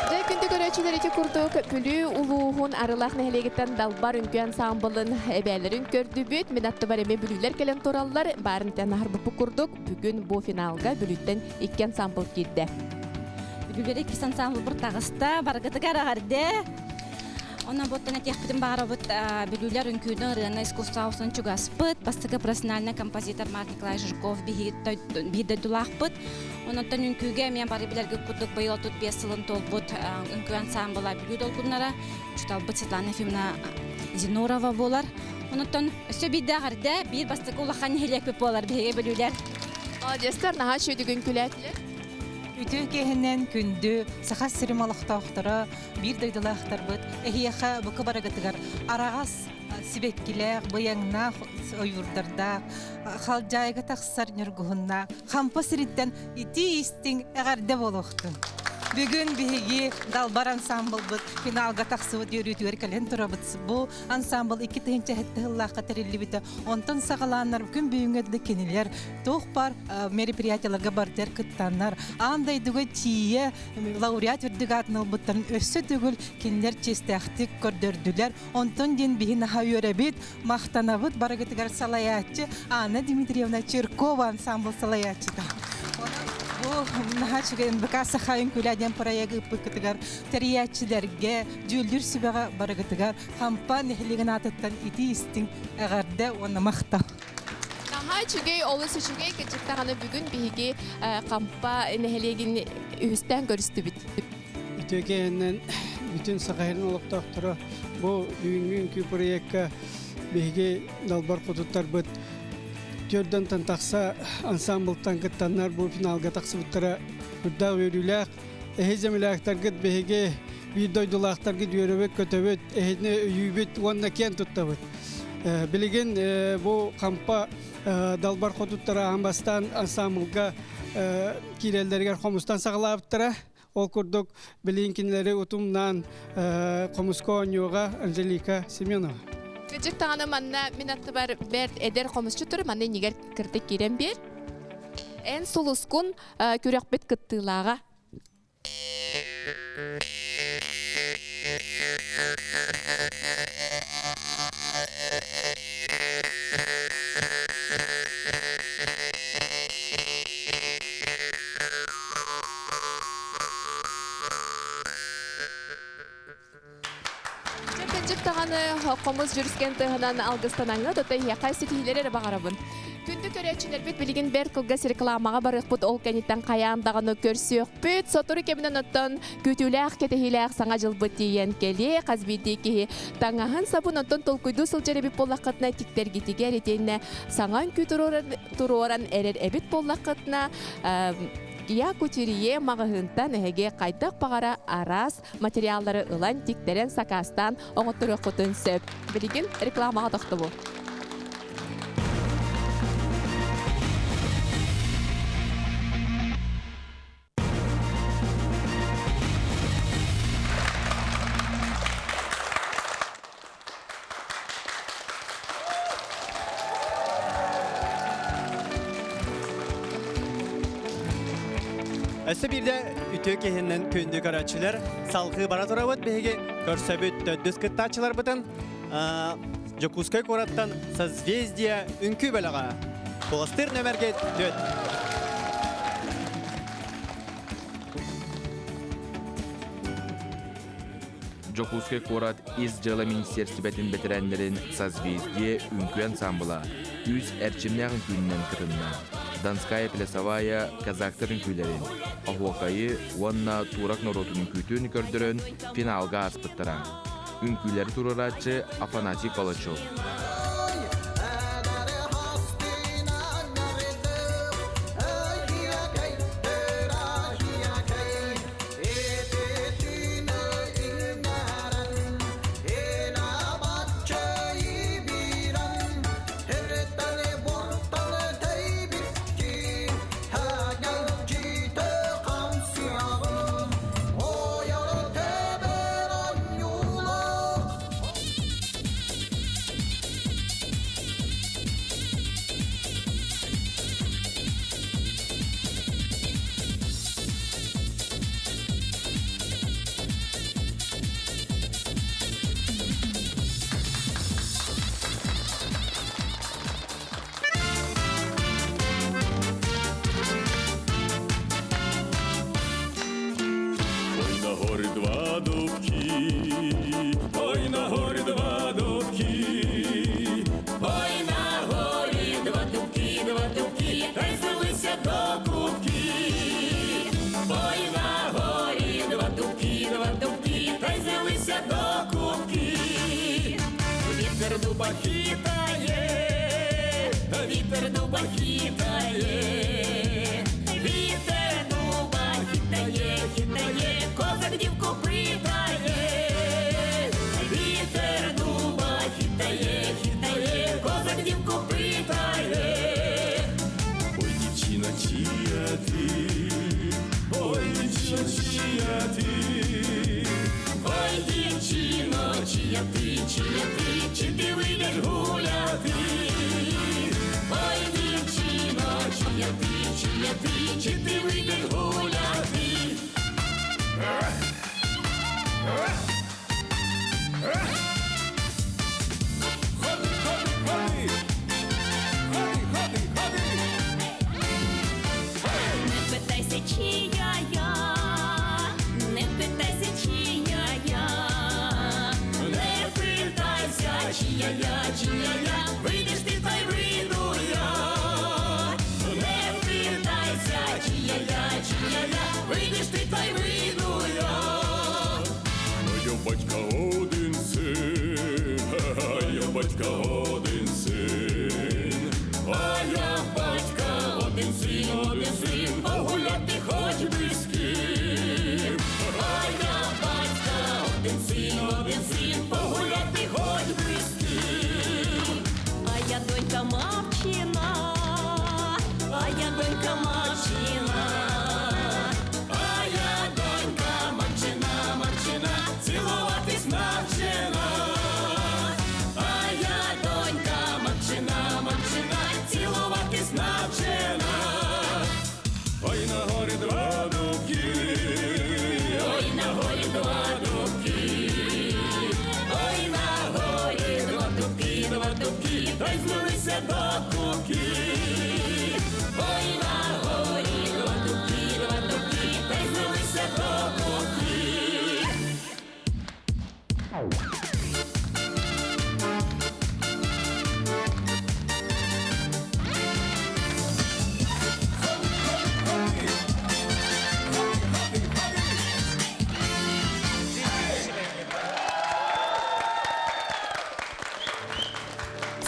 Жай күнді көрәчілеречі күрдік бүлі ұлуғын арылақ нәхелегеттен далбар үнкі ансамблын әбәлерін көрді бүт. Мен атты бар әме бүлілер кәлен тұралылар. Барынтен арбұпы күрдік. Бүгін бұл финалға бүліттен 2 ансамбл келді. Бүлілер 2 ансамбл бір тағыста барғыты қарағарды. Она боттан этехпитин баарабыт бүлүлер үнкүйдөн рыана искусствосын чугаспыт, бастыгы профессиональный композитор Марк Николай Жирков бийде дулахпыт. Онотон үнкүйге мен бары билерге кудук быйыл тут 5 сылын толбут үнкүй ансамбла бүлү долкуннара, чуталбыт Светлана Ефимовна Зинурова болар. Онотон өсө бийде агарды бир бастыгы улахан хелекпеп болар биге бүлүлер. Жастар наха шөйдүгүн күләтлер. Үтүү кеһинен күндү сахас сирималыктаахтара бир дойдулаахтар быт эхияха бу кабарагатыгар арагас сибеккилер быяңна ойурдарда халжайга таксар нөргүхунна хампа сириттен ити истиң эгарде болохтун. Бүгүн биһиги далбар ансамбл быт финалга таксыбыт йөрүтүгөр кален турабыт. Бу ансамбл 2 тыгынча хеттыллаакка терилибите. Онтон сагалааннар күн бүгүнгөдө кенилер тох бар мероприятияларга бартер кыттаннар. Андай дуга тие лауреат үрдүгатын албыттарын өссө түгүл киндер честехтик көрдөрдүлөр. Онтон ден биһина хайөрөбит мактанабыт барагытыгар салаячы Анна Дмитриевна Черкова ансамбл салаячыда. Нахачыгын бакаса хайын күләден проекты пыкытыгар териячләргә жүлдүр сүбәгә барыгытыгар хампа нехлеген атыттан ити истиң әгәрдә оны мақта. Нахачыгы олысы чүгей кечектаганы бүгүн биһиги хампа нехлеген үстән көрүстү бит. Үтөкеннән bütün sakahirin oluqtaqtara bu düğünkü proyekka bege dalbar kututtar bıt Törden tantaqsa ansambltan kıttanlar bu finalga taqsıbıttara hüdda verülaq ehezemilaqtar gıt bege videoydulaqtar gıt yöröbek kötöbet ehne üyübet onna ken tuttabıt bilegen bu kampa dalbar kututtara ambastan ansamblga kirellerger komustan sağlayıptara ol kurduk bilinkinleri utumdan Komuskonya'ga Angelika Semyonova. Küçük tanım anna minatı var bert eder komusçu turu manne niger kırtık giren bir. En suluskun kürekbet kıttılağa. Küçük tağını komuz jürisken tığından algıstananı dotay hiyakay sitihilere bağırabın. Күндү көрөчүлөр бит билген бер кылгас рекламага барык бут ол кенеттен каяндагыны көрсөк бүт сотуру кеминен оттон күтүләк кетехиләк саңа жыл бут диен келе казбидики таңаһын сабын оттон толкуйду сылжары бит боллакытна тиктер гитигер этенне саңан күтүроран эрер эбит боллакытна Я кутюрие магахынтан эге кайтак багара арас материаллары ылан тиктерен сакастан оңоттуру кутун сөп. Билген рекламага токты бу. Öse bir de ütü kehinden kündü karaçılar salgı bara torabıt bege körsöbüt düz kıttaçılar bıtın Jokuskay korattan Созвездие ünkü belaga Postır nömerge döt. Jokuskay korat iz jala ministersibetин betirenlerin Созвездие ünkü ансамбла üz erçimnägin künnен kıtınna. Донская плясовая казактарын күйлерин, Ахуакайы, Уанна Турак народунун күтүүнү көрдөрөн финалга аспыттара. Үнкүйлери тураратчы Афанасий Колочев.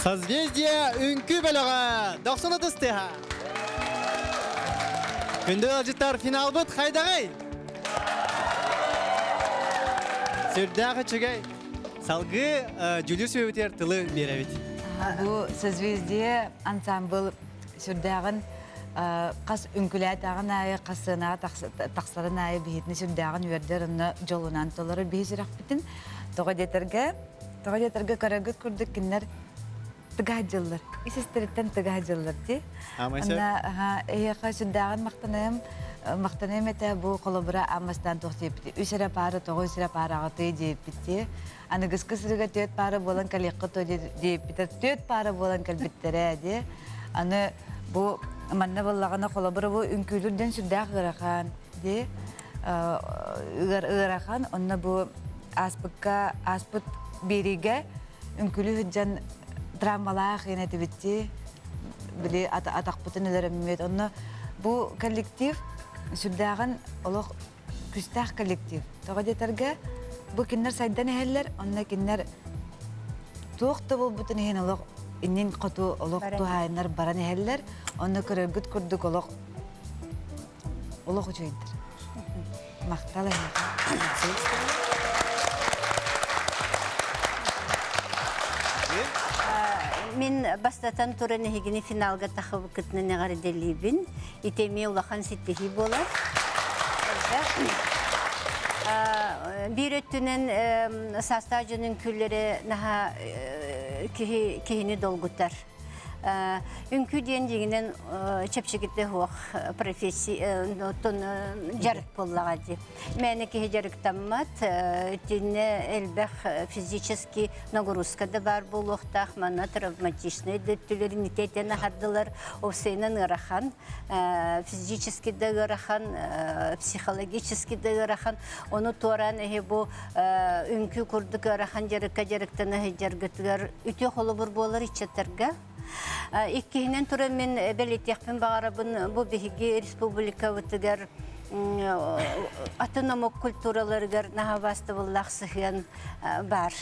Созвездие үнкі бөліға 90 стеха. Күнді алжыттар финал бұд қайдағай. Сүрдағы чүгай. Салғы жүлір сөйтер тылы беревет. Бу созвездие ансамбл сүрдәгән кас үнкүләтәгән ай касына тақсарын ай битне сүрдәгән үрдер аны жолунан толары бизирак битин. Тогодетергә карагыт күрдек киннәр тыгаҗыллар. Исестереттен тыгаҗыллар ди. Ана яка сүрдәгән мактаным әтә бу колобра амастан тохтып. Үсәрә пары тогысыра парагыты дип битте. Аны гыскысырга төт пары болан калеккы то дип битер. Төт пары болан калбиттере ди. Аны бу манна боллагана колобра бу үнкүлүрдән сүрдәг гырахан ди. Ырахан онна бу аспыт бириге үнкүлү хүҗән драмалар генә дибитти. Биле атакпытын элеремет. Онна бу коллектив сүрдәгән олох күстәх коллектив. Тогодетергә бу киннәр сайдан әһелләр, онна киннәр туакта бу бутын һән олох иннен кату олох туһайнар баран әһелләр, онна көрөгүт күрдүк олох үчөйдер. Мактала. Мен бастатан туран хигини финалга тахып кытны негар делибин. Итеме улахан ситтихи болар. Bir öttünün sastacının külleri naha kihini dolgutar. Ünkü diyendiğinin çepçikette hoğ profesyon jarık bollağa di. Mene kihi jarık tammat, dinle elbэх fizически нагрузка да бар болуқтақ, мана травматичный дөттілері нитетені хаддылар, овсейнен ырахан, физически да ырахан, психологически да ырахан, оны туаран эхе бу үнкü күрдік ырахан жарыққа жарықтаны жарғытығар үте қолы бұр болар ичеттерге. İkkihinden tura men belirtiyakpın bağırabın bu bihiги республика vıtıgar autonomik kulturalarıgar naha bastı vıllaq sıhıyan var.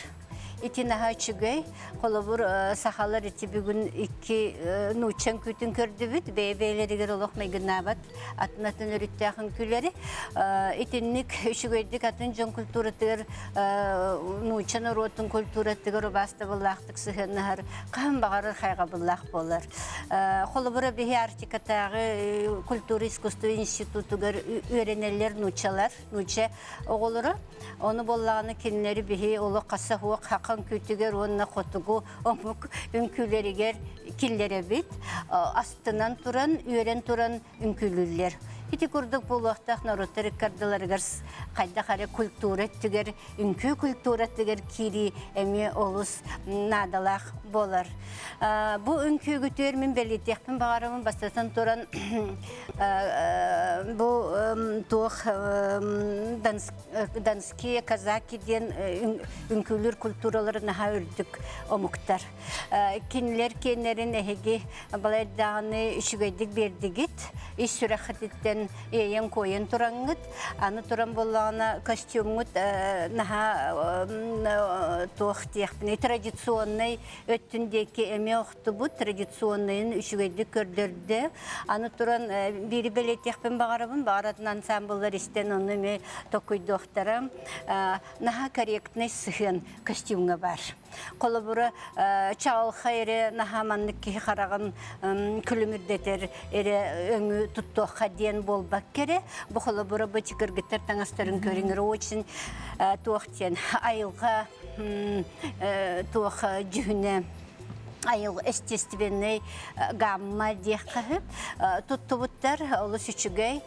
İti naha çügey, kolabur sahalar iti bugün iki nuçan kütün kördübüt, beybeyleriger olaq meygınabat, atın örüttəxin külleri. İtinlik çügeydik atın can kulturatıgar, nuçan orotun kulturatıgar bastı vıllaqtık sıhıyan nahar, qahın bağırır xayqa vıllaq bolar. Kolabura bihi artikatağı Kultur İskustu İnstitutugar öğreneller nuçalar, nuça oğuluru. Onu bollağını kinleri bihi olu qasa huaq haqqan kütüger onna qotugu omuk ünküleriger killere bit. Astınan turan, öğren turan ünkülüller. Hiti kurduk bu vaqtaq narotarik kardalarıgar qayda qare kulturat tüger, ünkü kulturat tüger kiri emi olus nadalaq bolar. Bu ünkü gütür min belirtiyakpın bağırımın bastatan turan bu tuğ Danski, Kazaki diyen ünkülür kulturaları naha ördük omuktar. Kinler kenlerin ehegi baladağını şügeydik berdigit, iş sürekhatitten eyen koyun turangıt, anı turan bollağına kostyumut naha tuğ diyakpını tradisyonay öttündeki emi oxtu bu tradisyonayın şügeydik kördürdü. Anı turan biri belirtiyakpın bağıratın ansambullar isten onu me tokuydu oxtaram. Naha korrektnay sıhın kostyumga var. Kolabura çağıl xayri naha manlık ki xarağın külümürdeter öngü tuttuğa diyen bolbak kere. Bu kolabura bu çıkırgıtlar tanastarın körünür o için tuğtiyen ayılğa tuğ cühüne ayıl естественный гамма дехкахып туттубуттар олус үчүгөй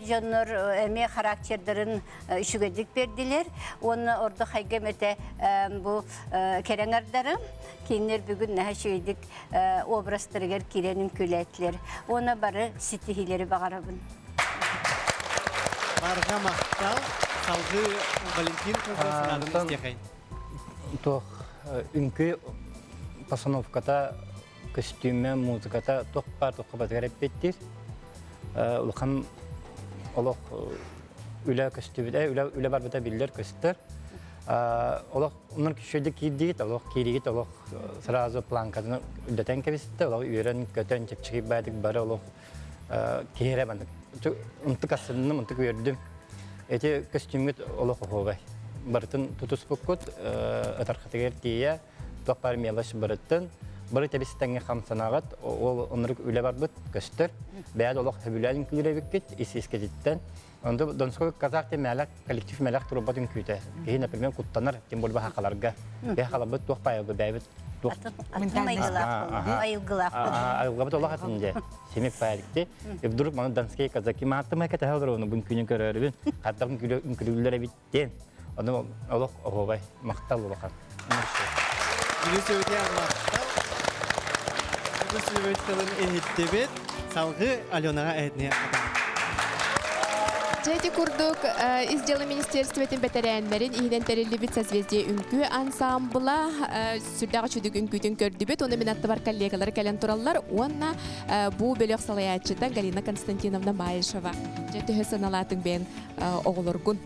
жаннор эме характердерин үчүгөдүк бердилер. Оны ордо хайгемете бу кереңардары кинер бүгүн нахшыйдык образдарыгер киренин күлөтлер. Оны бары ситихилери багарабын. Барга мактал, салгы Валентин кызы истехай. То үнкү постановката, костюме, музыката тоқпар батырып беттир. Улхан олох үлә костюмда, үлә барбата биллер көстер. Олох онор кишөйдө кийдигит, олох киригит, олох сразу планкадан үдөтен кебисте, олох үйрен көтөн чепчиги байдык бары олох киере бандык. Унтук асынным, унтук үйрдүм. Эти костюмгит олох охобай. Бартын тутус буккут, атархатыгер кия, тоқпар мелаш барыттын. Бары тебистенге хамсанагат, ол онор үле барбыт, көстөр. Бәяд олох хөбүләлин күребиккит, исискедиттен. Онда Донской казак темелак, коллектив мелак турбатын күтә. Ки, например, куттанар, тем более хакаларга. Бе халабыт тохпай бәйбит. Айылгылап Аллах атынде. Семек пайрикте. Вдруг мана Донской казаки маттыма кете халдырыны бун күнүн көрөрүбүн. Хаттагын күлүлөр биттен. Аны Аллах огобай мактал улахан. Салгы Аленаға әйтіне Жайти курдук из дела министерства тембетеренлерин иһинен терилибит созвездие үнкү ансамбла сүрдагы чүдүк үнкүтүн көрдүбүт. Оны минатты бар коллегалар кэлен тураллар. Онна бу бөлөк салаячыдан Галина Константиновна Баишева. Жайти хөсөналатын бен оголоргун.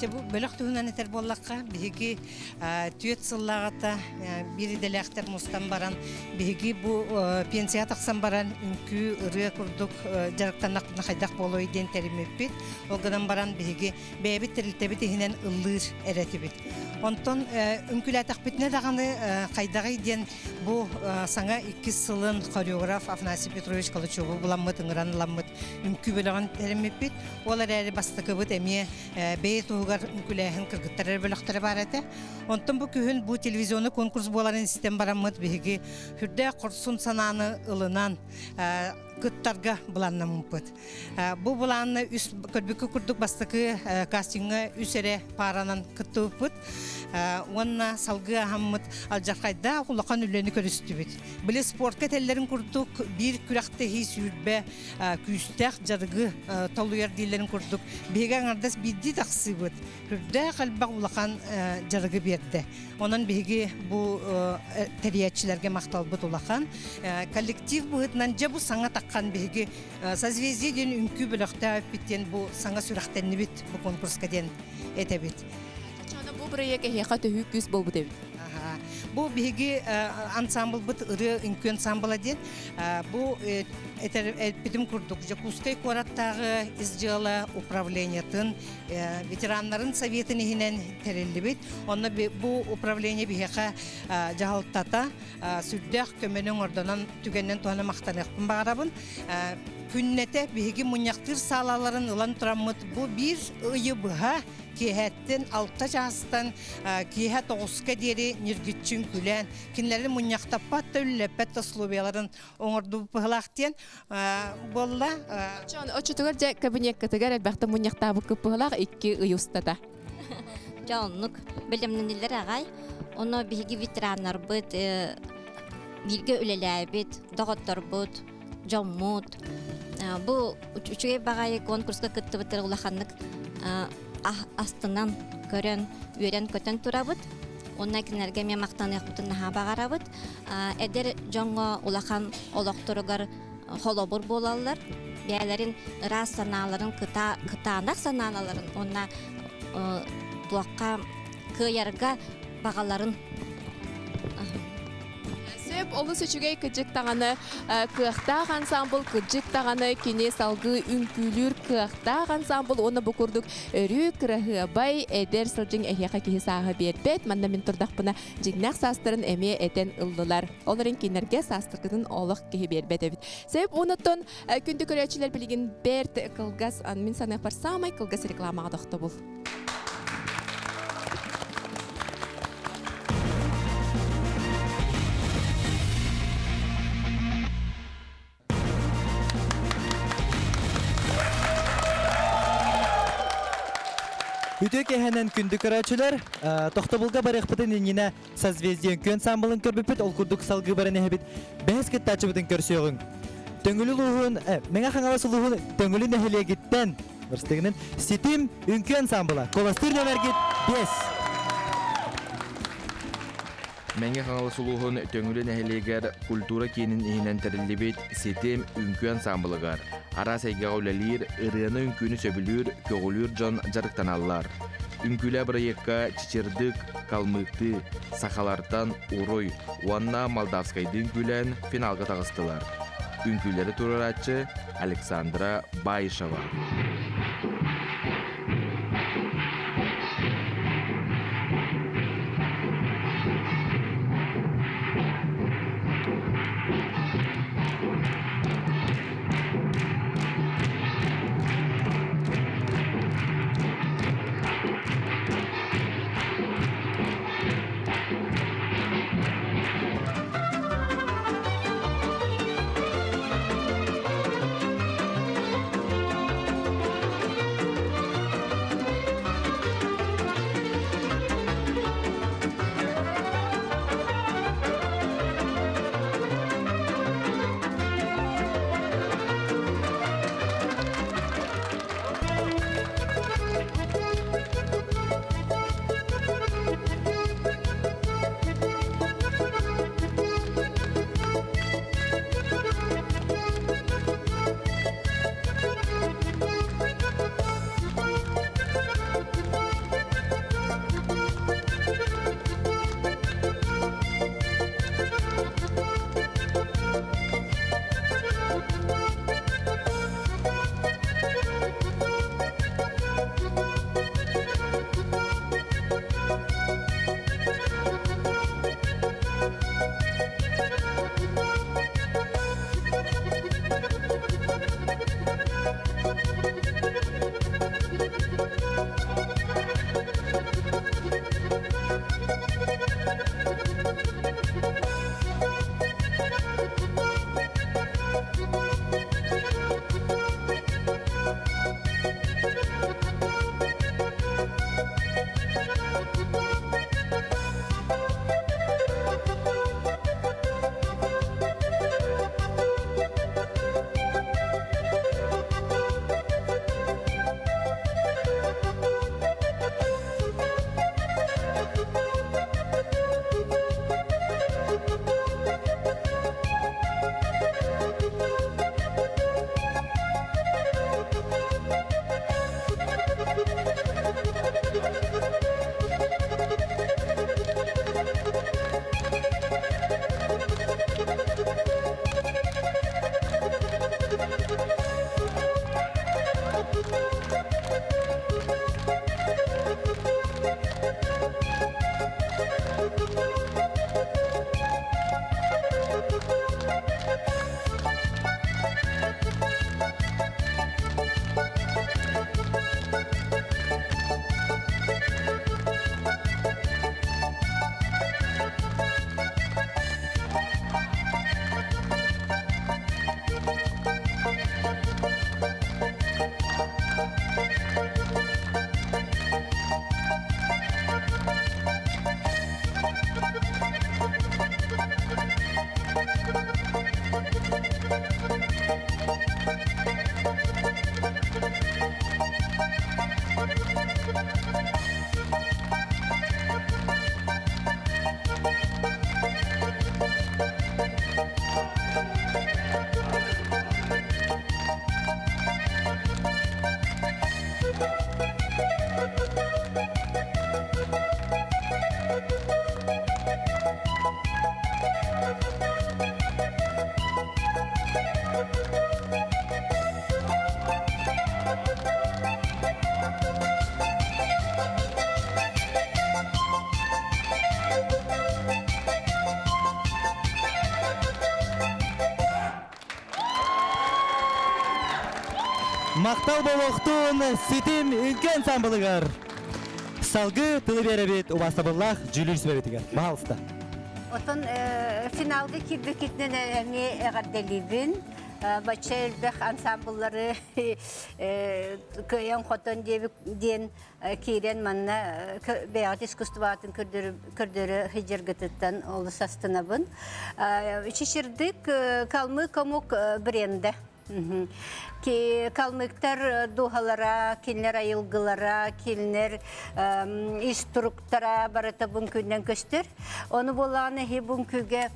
Бу бөлөк туһунан этер боллакка биги түйөт сыллагата бири делектер мустан баран биги бу пенсия таксан баран үнкү ыры курдук жарыктан хайдак болуу иден теримеппит. Олгадан баран биги бэби тирилтебит ихинен ыллыр эретибит. Онтон үнкүлэ такбитне даганы хайдагы иден бу саңа 2 сылын хореограф Афанасий Петрович Калычеву буламмыт ыңыранламмыт үнкү бөлөгөн теримеппит. Олар эри бастыкыбыт эми бейт Күләһен кыргыттары бөлөктөрү бар эте. Онтон бу күһүн бу телевизионный конкурс боларын систем барамыт биги хүрдә корсун сананы ылынан кыттарга буланна мумпут. Бу буланны үс көрбүккө курдук бастыкы кастингга үсере паранан кыттыппыт. Онна салгы хаммыт алжакайда улакан үлени көрүстүбүт. Биле спортка теллерин курдук бир күрәкте хис үрбе күстәк жаргы талуяр дилерин курдук. Бегән ардас бидди таксыбыт. Хүрдә калбак улакан жаргы берде. Онан беги бу териячләргә макталбыт улакан. Коллектив бутнан жабу саңа таккан беги созвездиеден үнкү бөлөктө биттен бу саңа сүрәктәнне бит бу конкурска ден этебит. Бу проекте хәкъ төһү күз булбу дебит. Бу биги ансамбл бит ыры үнкү ансамбл ден. Бу битим курдук. Жакускай кораттагы изжала управлениятын ветераннарын советын ихинен терелибит. Онна бу управление бихека жаһалтата сүрдәк көмөнүн ордонан түгеннен туана мактаныкпын багарабын. Күннете биги муньяктыр салаларын ылан турамыт. Бу бир ыйыбыга кехеттен алта жастан кеhe 9-ка дери ниргитчин күлән. Кинләрен муньяктаппат төлләппәт таслубияларын оңорду пыһлактен болла. Чон очутугар же кабинетка әлбәттә муньяктабы кыпыһлак 2 ыйустата. Жалнук белемнелер агай. Оны биги ветераннар бит бирге үлеләй бит, дагыттар бит, жаммут. Бу үчүгә багай конкурска кытты битер улаханнык астынан көрөн үйрен көтөн турабыт. Онна кинерге мен мактаны якбытын наха багарабыт. Эдер жоңго улахан олоктургар холобур болалар. Бәләрин рас саналарын кытанак саналарын онна туакка кыярга багаларын Сөп олы сөчүгей кыжык тағаны кыақтақ ансамбл, кыжык тағаны кене салғы үнкүлүр кыақтақ ансамбл, оны бұқырдық өрі кырағы бай әдер сылжың әйеқа кейі сағы бербет, манда мен тұрдақ бұна жигнақ састырын әме әтен ұлдылар. Оларын кенерге састырғының олық кейі бербет әбіт. Сөп оныттон күнді көрәчілер білген берт қылғас, мен санақ бар самай қылғас рекламаға доқты бұл. Үтөк эһенен күндү көрәчүләр, Тохтобулга барыхпытын инне созвездие көн самбылын көрбүпүт, ол курдук салгы бараны хебит. Бәс кеттачыбытын көрсөйгүн. Төңгүлү луһун, меңа хаңаласы луһун төңгүлү нәһилегиттен бирстегинен ситим үнкү ансамбла. Коластыр нөмергит 5. Мәңе хаңалы сулуғын төңілі нәхелегер культура кенін ихінен тәрілібет сетем үнкі ансамблығар. Ара сайға олалир, ырыны үнкіні сөбілір, көгілір жон жарықтан аллар. Үңкүлі проектка чичирдык, калмыкты, сахалартан урой, уанна Молдавскайды үңкүлен финалга тағыстылар. Үңкүлері тураратчы Александра Байшева. Мақтал болуқтun сетим үлкен самбылығар. Салгы тылы беребет убастабыллах жүлір сөбетігер. Бағалыста. Отон финалга кирбекетнен әме әғарделибін. Бача элбэх ансамбллары көйен хотон ден кейрен манна бәғат искусстватын көрдері хиджергететтен олыс астынабын. Чешірдік калмы комук бренді. Калмыктар духалара, келнер айылгылара, келнер инструктора барата бұн күннен көстер. Оны боланы бұн күге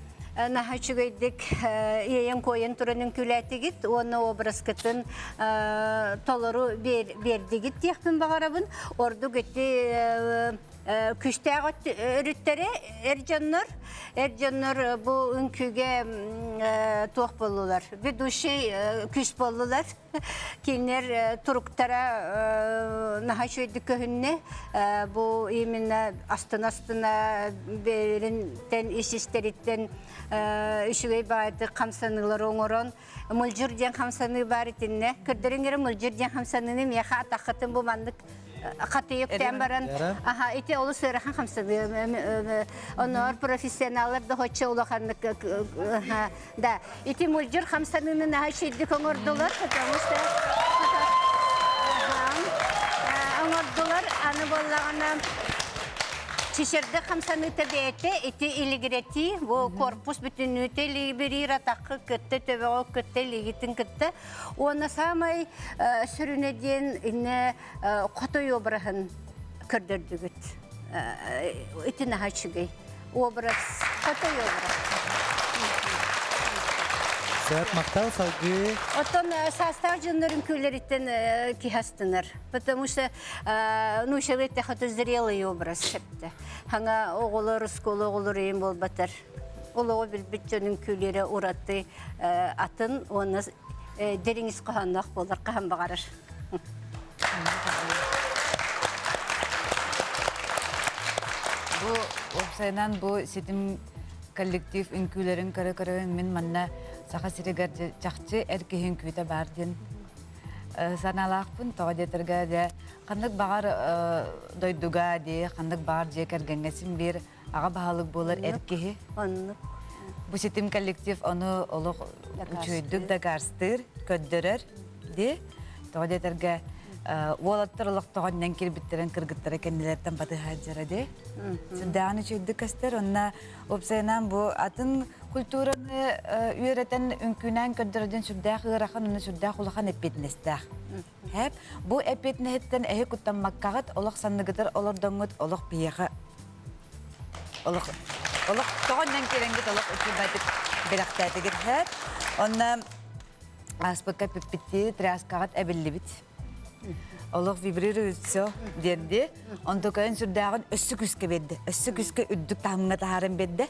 нахачугайдык иен коен туранын күләтигит, оны образ кытын толору бердигит тияқпын бағарабын. Орду гетти күштәғат өріттері әржаннар бұл үнкіге тоқ болулар. Ведущий күш болулар. Кейінер тұруқтара нахачуйды көхінне бұл именно астына берінтен ишістеріттен үшігей байды қамсанылар оңырын. Мұлжыр ден қамсаны бар етінне. Күрдірінгері мұлжыр ден қамсаныны меха атаққытын бұл мандық қатыйып тән баран. Ити олы сөріған қамсаны. Онор профессионалар да хоча олақанлық. Ити мұлжыр қамсаныны нахачуйды көңірділер. Оңырдылар, аны болағына чешерді қамсаны тәбәйті, еті илігіреті, бұл корпус бүтін өте либерир атақы күтті, төбеғі күтті, лигетін күтті. Оны самай сүрінеден іні қотой обырағын көрдірдігіт. Еті наға чүгей. Обыраз, қотой обырағын. Сәт мақтал салғы. Оттон састағы жындарын күйлеріттен кихастынар. Потому что нушелетте хаты зрелый образ шепті. Хаңа оғылы рысколы оғылы рейін бол батар. Олығы білбіт жөнін күйлері ұратты атын, оны деріңіз қағандақ болар, қаған бағарыр. Бұл опсайнан бұл сетім коллектив үнкүлерін көрі-көріген мен манна сақа сирегер жақчы әркейін күйті барден саналақпын тоға детерге де қандық бағар дойдуға де қандық бағар же кәргенгесін бір аға бағалық болар әркейі. Бұл сетім коллектив оны олық үчөйдік да гарстыр, көддірір де тоға детерге Уолаттар олық тоғаннан келбіттерін кіргіттері кәнелерден баты хаджары де. Сүрдәғаны чөйді көстер, онна опсайынан бұл атын культураны үйеретін үнкінен көддірден сүрдәғ ғырақын, оны сүрдәғ ұлыған әпетінестәғ. Бұл әпетінестен әйі күттан маққағыт, олық сандығыдыр, олар доңғыт, олық бейеғі. Олық тоғаннан келенгіт, олық үкі бәдік бірақтәдігір әп. Онна аспыққа пеппетті тряскағыт әбілі біт. Олық вибрирует все дерді. Онды көйін сүрдәғын өссі күске беді. Өссі күске үддік тағымға тағарын беді.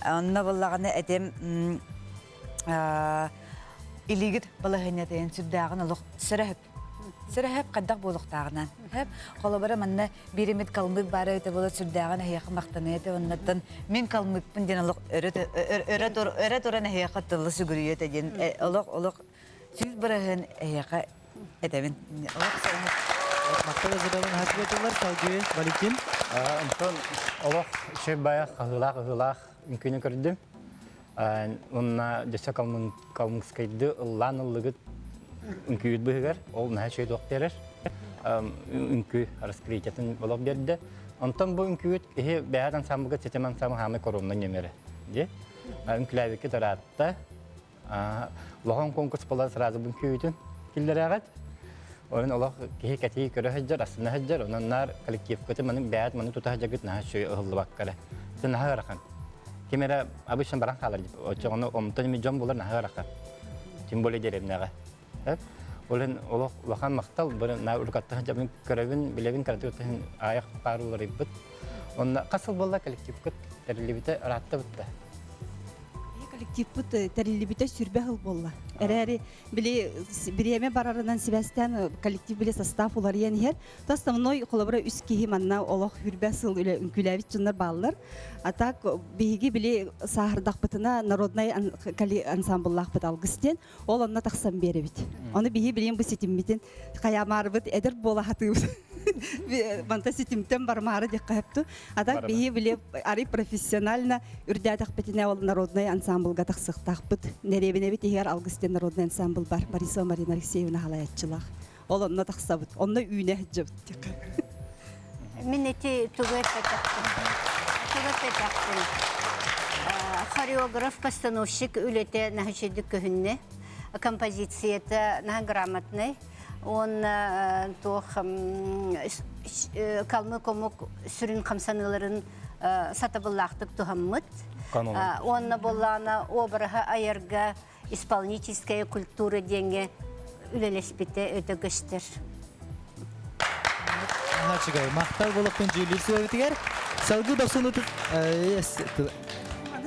Онына болағаны әтем илигит балахыня тейін сүрдәғын олық сүрәхіп. Сүрәхіп қаддақ болық тағынан. Қолы манна биремет қалмық бары өте болы сүрдәғын әйеқі мақтаны өте. Оннаттан мен қалмықпын ден олық өрі тұран әйеқі тылы сүгірі өте ден. Олық сүз барағын әйеқі Эдемин. Мақтал азыралын хасбетулар салғы Валентин. Онтон олық шөй бая қағылақ үнкені көрдім. Онна жаса қалмыңскайды ұллан ұлығыт үнкүйіт бұғығар. Ол нәй шөй доқтерір. Үнкі раскритетін болып берді. Онтон бұл үнкүйіт бәядан самбығы сетеман самы хамы коронның емері. Үнкіләвекі тұратты. Лоған конкурс болар сразу бұл үнкүйітін. Килдер ағат. Onun Allah ki kati körü haccar aslında haccar onlar kolektif kötü manın beyat manın tuta haccaget nah şöyle hızlı bakkara. Sen nah harakan. Kimera abişen barang kalar. O onu omtan mi jam bular nah harakan. Simbole derim naga. Hep. Olan Allah vakan maktal bir nah urkatta haccamin körevin bilevin kartı öten ayak parular ibut. Onlar kasıl bolla kolektif köt terlibite rahatta bitti. Коллектив бут терилибите сүрбе хыл болла. Эрэри били биреме барарынан Себастьян коллектив били состав улар янхер. То основной коллабора үскиһи манна олох хүрбе сыл үле үнкүләбит жуннар баллар. Атак биги били сахардак бытына народный ансамбллах бит алгыстен ол онна таксан беребит. Аны биги билен бу сетиммитин каямарбыт эдер бола хатыбыт. Фантаститимтен бармары деп кайыпту. Атак биги биле ари профессионально үрдәтак битине ол народный ансамблга таксыктакпыт. Неребине бит егер алгыстен народный ансамбл бар. Борисова Марина Алексеевна халаятчылах. Ол онна таксабыт. Онна үйне хҗып. Мен эти тугат хореограф, постановщик үлете нахчедик көхүнне. Композицията на грамотный. Он тох калмы комук сүрін қамсаныларын сатабыллақтық тухаммыт. Онна боллана обраға айырға исполнительская культура денге үлелеспете өтөгөстер. Хачыгай, мақтал болуқтың жүйлер сөйбетігер. Салғы басуны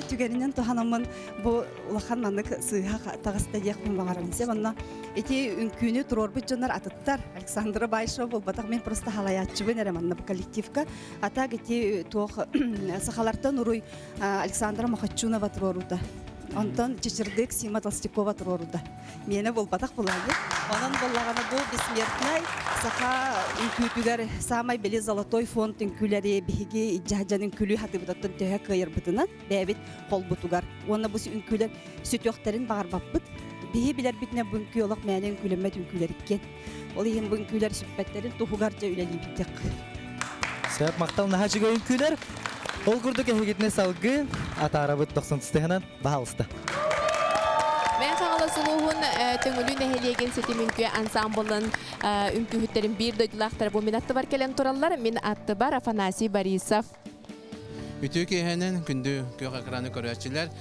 Түгәрінен туханамын бу улахан маннык сыйха тагыста яқпын бағарамсы. Онна эти үнкүнү турорбут жонар атыттар. Александра Байшова бол батак мен просто халаятчыбын эреманна бу коллективка. Атак эти туох сахалартан уруй Александра Махачунова турорута. Антон Чечердек Сима Толстякова турорута. Мене бол батак булагы. Онан боллаганы бу бессмертный саха үнкүтүгөр самай бели золотой фонд үнкүлери биги жажанын күлү хатыбыттан төһө кыйыр бытынан бэбит колбутугар. Онна бу үнкүлер сүтөктерин багарбаппыт. Биги билер битне бу үнкүлөк менен үнкүлөмөт үнкүлер иккен. Ол иһин бу үнкүлер сүппеттерин тухугарча үлели биттек. Сәп мақтал нахачыга үнкүлер. Ол күрдік әйгетіне салғы атарабыт 90-тыстығынан бағалысты. Мен қаңылы сұлуғын түңілі нәхелеген сетім үнкі ансамблын үнкі хүттерін бір дөйділақтары бұл мен атты бар келен тұралар. Мен атты бар Афанасий Борисов. Үтіу кейхенен күнді көк экраны көрәтшілер.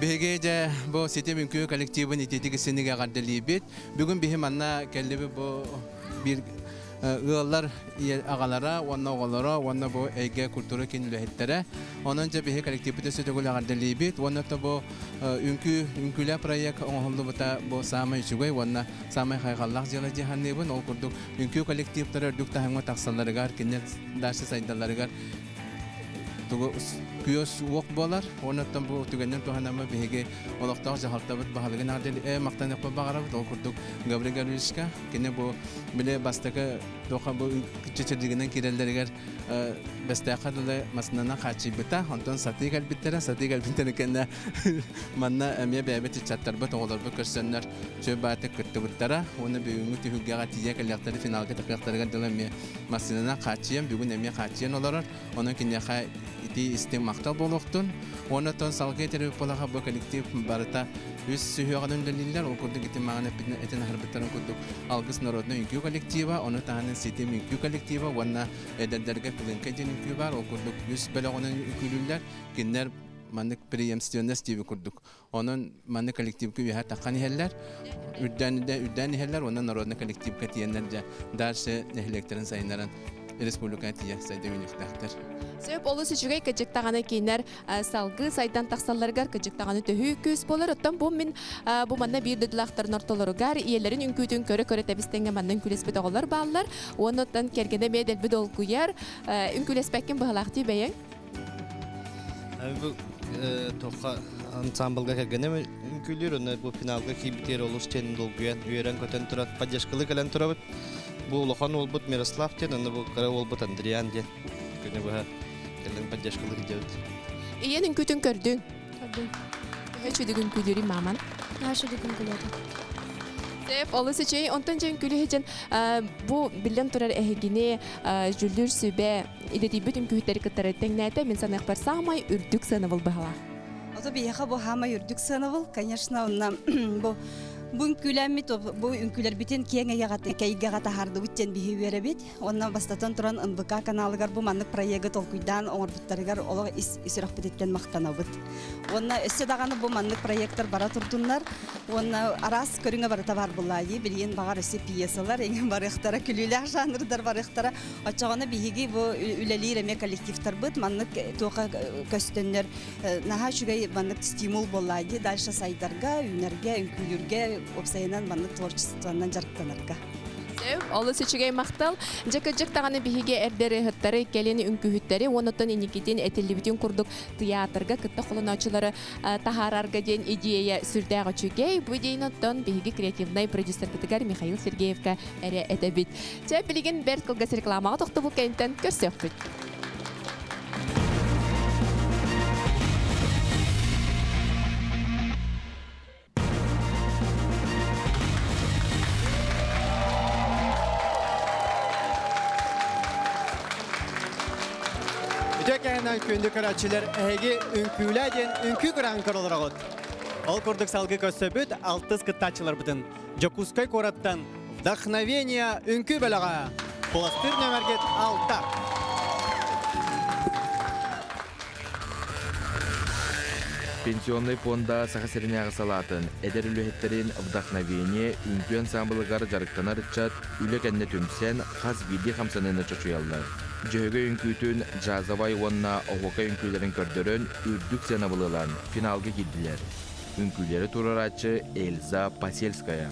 Беге де бұл сетім үнкі коллективін итетігі сенеге ғардылы бет. Бүгін бейім анна кәлібі бұл бір ığallar ağalara, onunla oğalara, onunla bu ege kulturu kinlühettere. Onunca bir kolektifite sötügül ağardılığı bit. Onunla da bu ünküle proyek oğullu bu Samay Şugay, onunla Samay Haygallah Jala Cihannebun, ol kurduk. Ünkü kolektiftere ördük da hangi taksaları gar, kinler darşı saydaları gar. Küyöz uok bolar, onunla bu tügenden tuhanama bihege olaqtaq jahaltabıt bahalıgın ağardılığı maqtanıqpa bağarabıt, ol kurduk. Gabriel Garvishka, kine bu bile bastaka doğa bu çeçirdiğinden kirellerger bestaqadılı masnana qaçibita, ondan satı galbittere kenne manna emiye bebet çattarbat oğlar bu körsönler çöbate kıttıbıttara, onu büyüğünü tühüggağa tiyek elyaktari finalga takıyaktariga dılamiye masnana qaçiyem, bugün emiye qaçiyen olarar, onun kinyaqa iti istem maqta boluqtun, ondan salgı terip olaqa bu kolektiv barata üs sühüğünün deliller okurduk iti mağana etin harbitlerin kurduk algıs narodna ünkü kolektiva, onu tahanen sitem ünkü kolektiva, ona ederderge kılınkacın ünkü var, okurduk üs belağının ünkülüller, kinler manlık priyemsiyonda stivi kurduk. Onun manlık kolektivki üye takan iheller, üdden iheller, onun narodna kolektivka tiyenlerce darşı nehleklerin sayınların Respublika tiye sayda ünlüklerdir. Söp olu süçügey kıcıktağını kiyinler salgı saydan taksallargar kıcıktağını töhü küs bolar. Ottan bu min bu manna bir düdülaktarın ortaları gar. İyelerin ünkütün köre tebistenge mandan külespet oğullar bağlar. Ondan kergede medel bir dol kuyar. Ünkülespekken bağlaktı beyen. Bu toqa ensemblga kelgene ünkülür. Bu finalga kibiter olur çenin dolguyan. Üyeren köten turat padyaşkılı kelen turabıt. Bu uluğan olbut Miroslav diyen, bu kara olbut Andriyan diyen. Güne bu gelen padyaşkılı gidiyordu. İyen ünkütün kördün. Kördüm. Höçüdü ünkülürü maman. Höçüdü ünkülürü. Sep, olu süçeyi ontanca ünkülü için bu bilen turar ehegini jüldür sübe ileti bütün kühütleri kıtları tengnete min sanık par samay ürdük sanıvıl bağla. Ото бияха бу хама юрдук санавыл, конечно, онна бу үnkүләмит, бу үnkүләр битен кеңе ягат кайгага тахарды үттен бихи беребит. Оннан бастатан туран НБК каналыгар бу маннык проекты толкуйдан оңорбуттарыгар оло исирак битеттен мактанабыт. Онна өсө даганы бу маннык проекттер бара турдуннар. Онна арас көрүнгө барата бар булайы, билген багар өсө пьесалар, эген барыктара күлүлөр жанрдар барыктара. Ачаганы бихиги бу үлелир эме коллективтер бит, маннык тока көстөннөр наха шугай маннык стимул булайы, дальше сайдарга, үнерге, үнкүлүргө опсайынан маннык творчестводан жарыктанарга. Olu süçügey maqtal, jekecek tağını bihiге erderi hıttары keleni ünkühütteri, onutun inikidin etilli bütün kurduk teatrga, kıtta kulunacıları tahararga den ideya sürdäği çügey, bu deyin ottan bihigi kreativnay prodüser bitigar Mikhail Sergeyevka ere etebit. Çöp bilgin Bert Kılgas reklamağı toxtu bu kenten körsökbüt. Tökenen kündü kıraçılar ehegi ünküledin ünkü kıran kırılırağıt. Ол курдук салгы көсөбүт алтыз кыттачылар бутын. Жокускай кораттан вдохновение үнкү бөлөга. Пластыр нөмергет алта. Пенсионный фонда сахасырыне ағысалатын әдер үліхеттерін вдохновение үнкі ансамблығар жарықтанар чат үлі кәнне түмсен қаз биді қамсаныны чочуяллар. Жөгі үнкүтін жазавай онна оғуқа үнкүлерін көрдірін үрдік сена бұлылан финалға кедділер. Үнкүлері тураратчы Эльза Пасельская.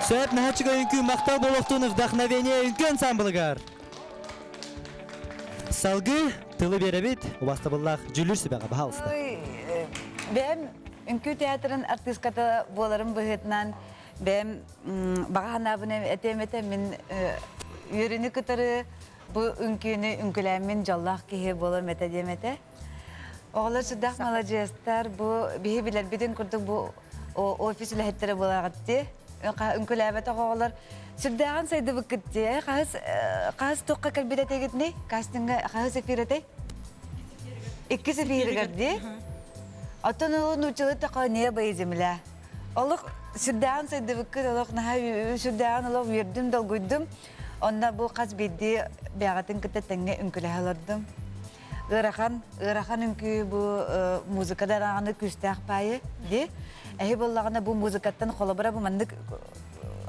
Сөп нахачыга үнкү мактал болохтун вдохновение үнкү ансамблыгар. Салгы тылы беребит, убастабыллах жүлүр сибага баалыста. Бем үнкү театрын артистката боларым быһытнан бем баганабыны этемете мен үйрүнү кытары бу үнкүнү үнкүләмин жаллах кихи болор мете демете. Оғылар сүрдақ молодежстар бу бихи билер биден курдук бу офис үлэхеттері болагатти. Үнкүләбет оғылар сүрдәган сайды бүккітти. Қағыз тоққа кәлбеде тегітіне? Кастинга қағыз эфиретэй? Икки сефиргерди. Атын оғын учылы тақа не байызымла. Олық сүрдәган сайды бүккіт, олық сүрдәган олық вердім долгүйдім. Онда бу қаз бейді бәғатын кітті тәңге үнкүләхалардым. Ырахан үнкү бу музыкадан ағаны күстәқ пайы, де. Әйі болағына бу музыкаттан қолабыра бу мандык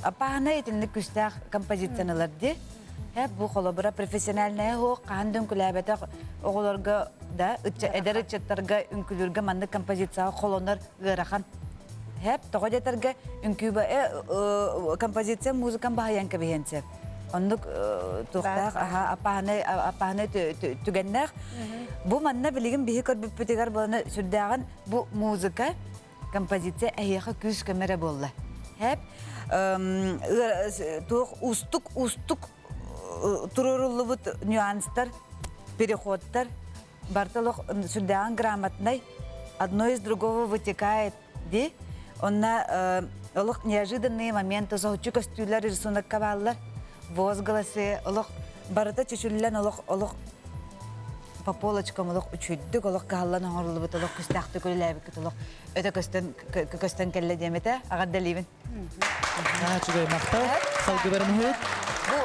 апағына етілінік күстәқ композициянылар, де. Бу қолабыра профессиональная хоқ, қағанды үнкіләбәті оғыларға да, әдер үтчеттарға үнкілерге мандык композицияға қолонар ырахан. Тоғы детарға үнкү композиция музыкан бағаян кәбейенсеп. Ондuk туқтақ, апағаны түгеннәқ. Бұ манна білігін бейі көрбіппетігер боланы сүрдәғын бұ музыка, композиция әйеқі күз көмірі болды. Устук тұрырылы бұд нюанстар, переходтар, бартылық сүрдәғын грамотнай одно из другого вытекает, де? Онна неожиданные моменты, соғычу костюлер, рисунок каваллар, возгласы, олық барыта чүчүллен олық по полочкам олық үчүйдік, олық кағаллан оңырлы бұт, олық күстақты көліләбікіт, олық өті көстен кәлі деметі, ағадда лейбін. Чүгай мақтал, салғы барын өт. Бұл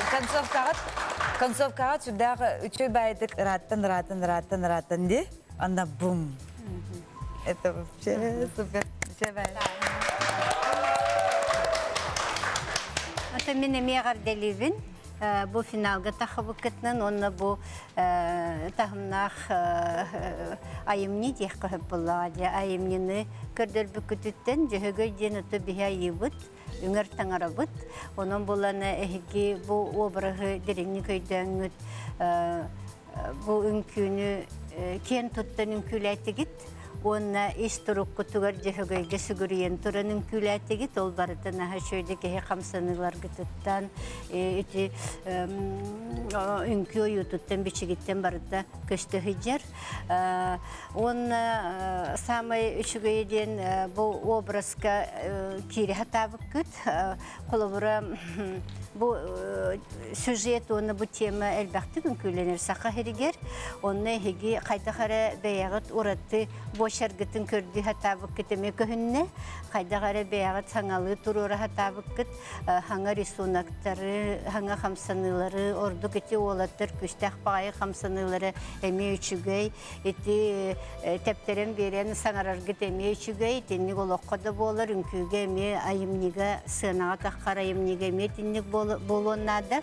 концовкаға сүрдағы үчөй бәйдік раттан де, анда бум. Это вообще супер. Это мен эмегар делибин. Бу финалга тахабы кетнен, онна бу тахымнах айымни дек кахып буллади. Айымнины көрдөр бүкүтүттен жөһөгөй ден өтө бия йыбыт, үңөр таңарабыт. Онон буланы эхги бу обрагы дереңни көйдөңүт, бу үңкүнү кен туттан үңкүләтигит. Онна исторuk kutugar jehögöйге sügürüyen turanın külätegit ol barıtan aha şöyle kehe kamsanılar gıtıttan iti ünkü oyututtan biçigitten barıta köştü hıcar. Onna samay üçügöyden bu obrazka kiri hatabık küt. Kolabura bu süjet onu bu tema elbette ünkülenir saka heriger. Onna hegi kaytakara beyağıt uğrattı şargıtın kördü hatabık kiteme köhünne kaydagara beyağıt sangalı turura hatabık kit hanga risunakları hanga hamsanıları ordu kiti olatır küstah bağı hamsanıları emi üçügey eti tepteren veren sangarar git emi üçügey tinnik olokkoda bolar ünküge emi ayımniga sığınağa takkar ayımniga emi tinnik bolonada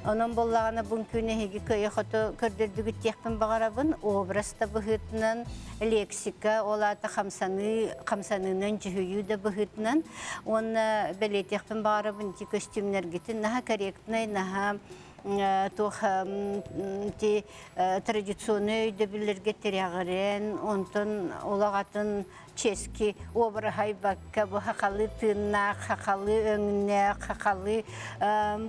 onun bollağına bunküne hegi köye xoto kördürdügüt yakpın bağarabın obrasta bıhıtının leksika olata kamsanının cühüyü de bıhıtının onu belirtiyakpın bağırabın ki kostümler gitin naha korektnay naha традиционный дебилерге терягырен, онтон олағатын чески обры хайбакка бу хакалы тынна, хакалы өңне, хакалы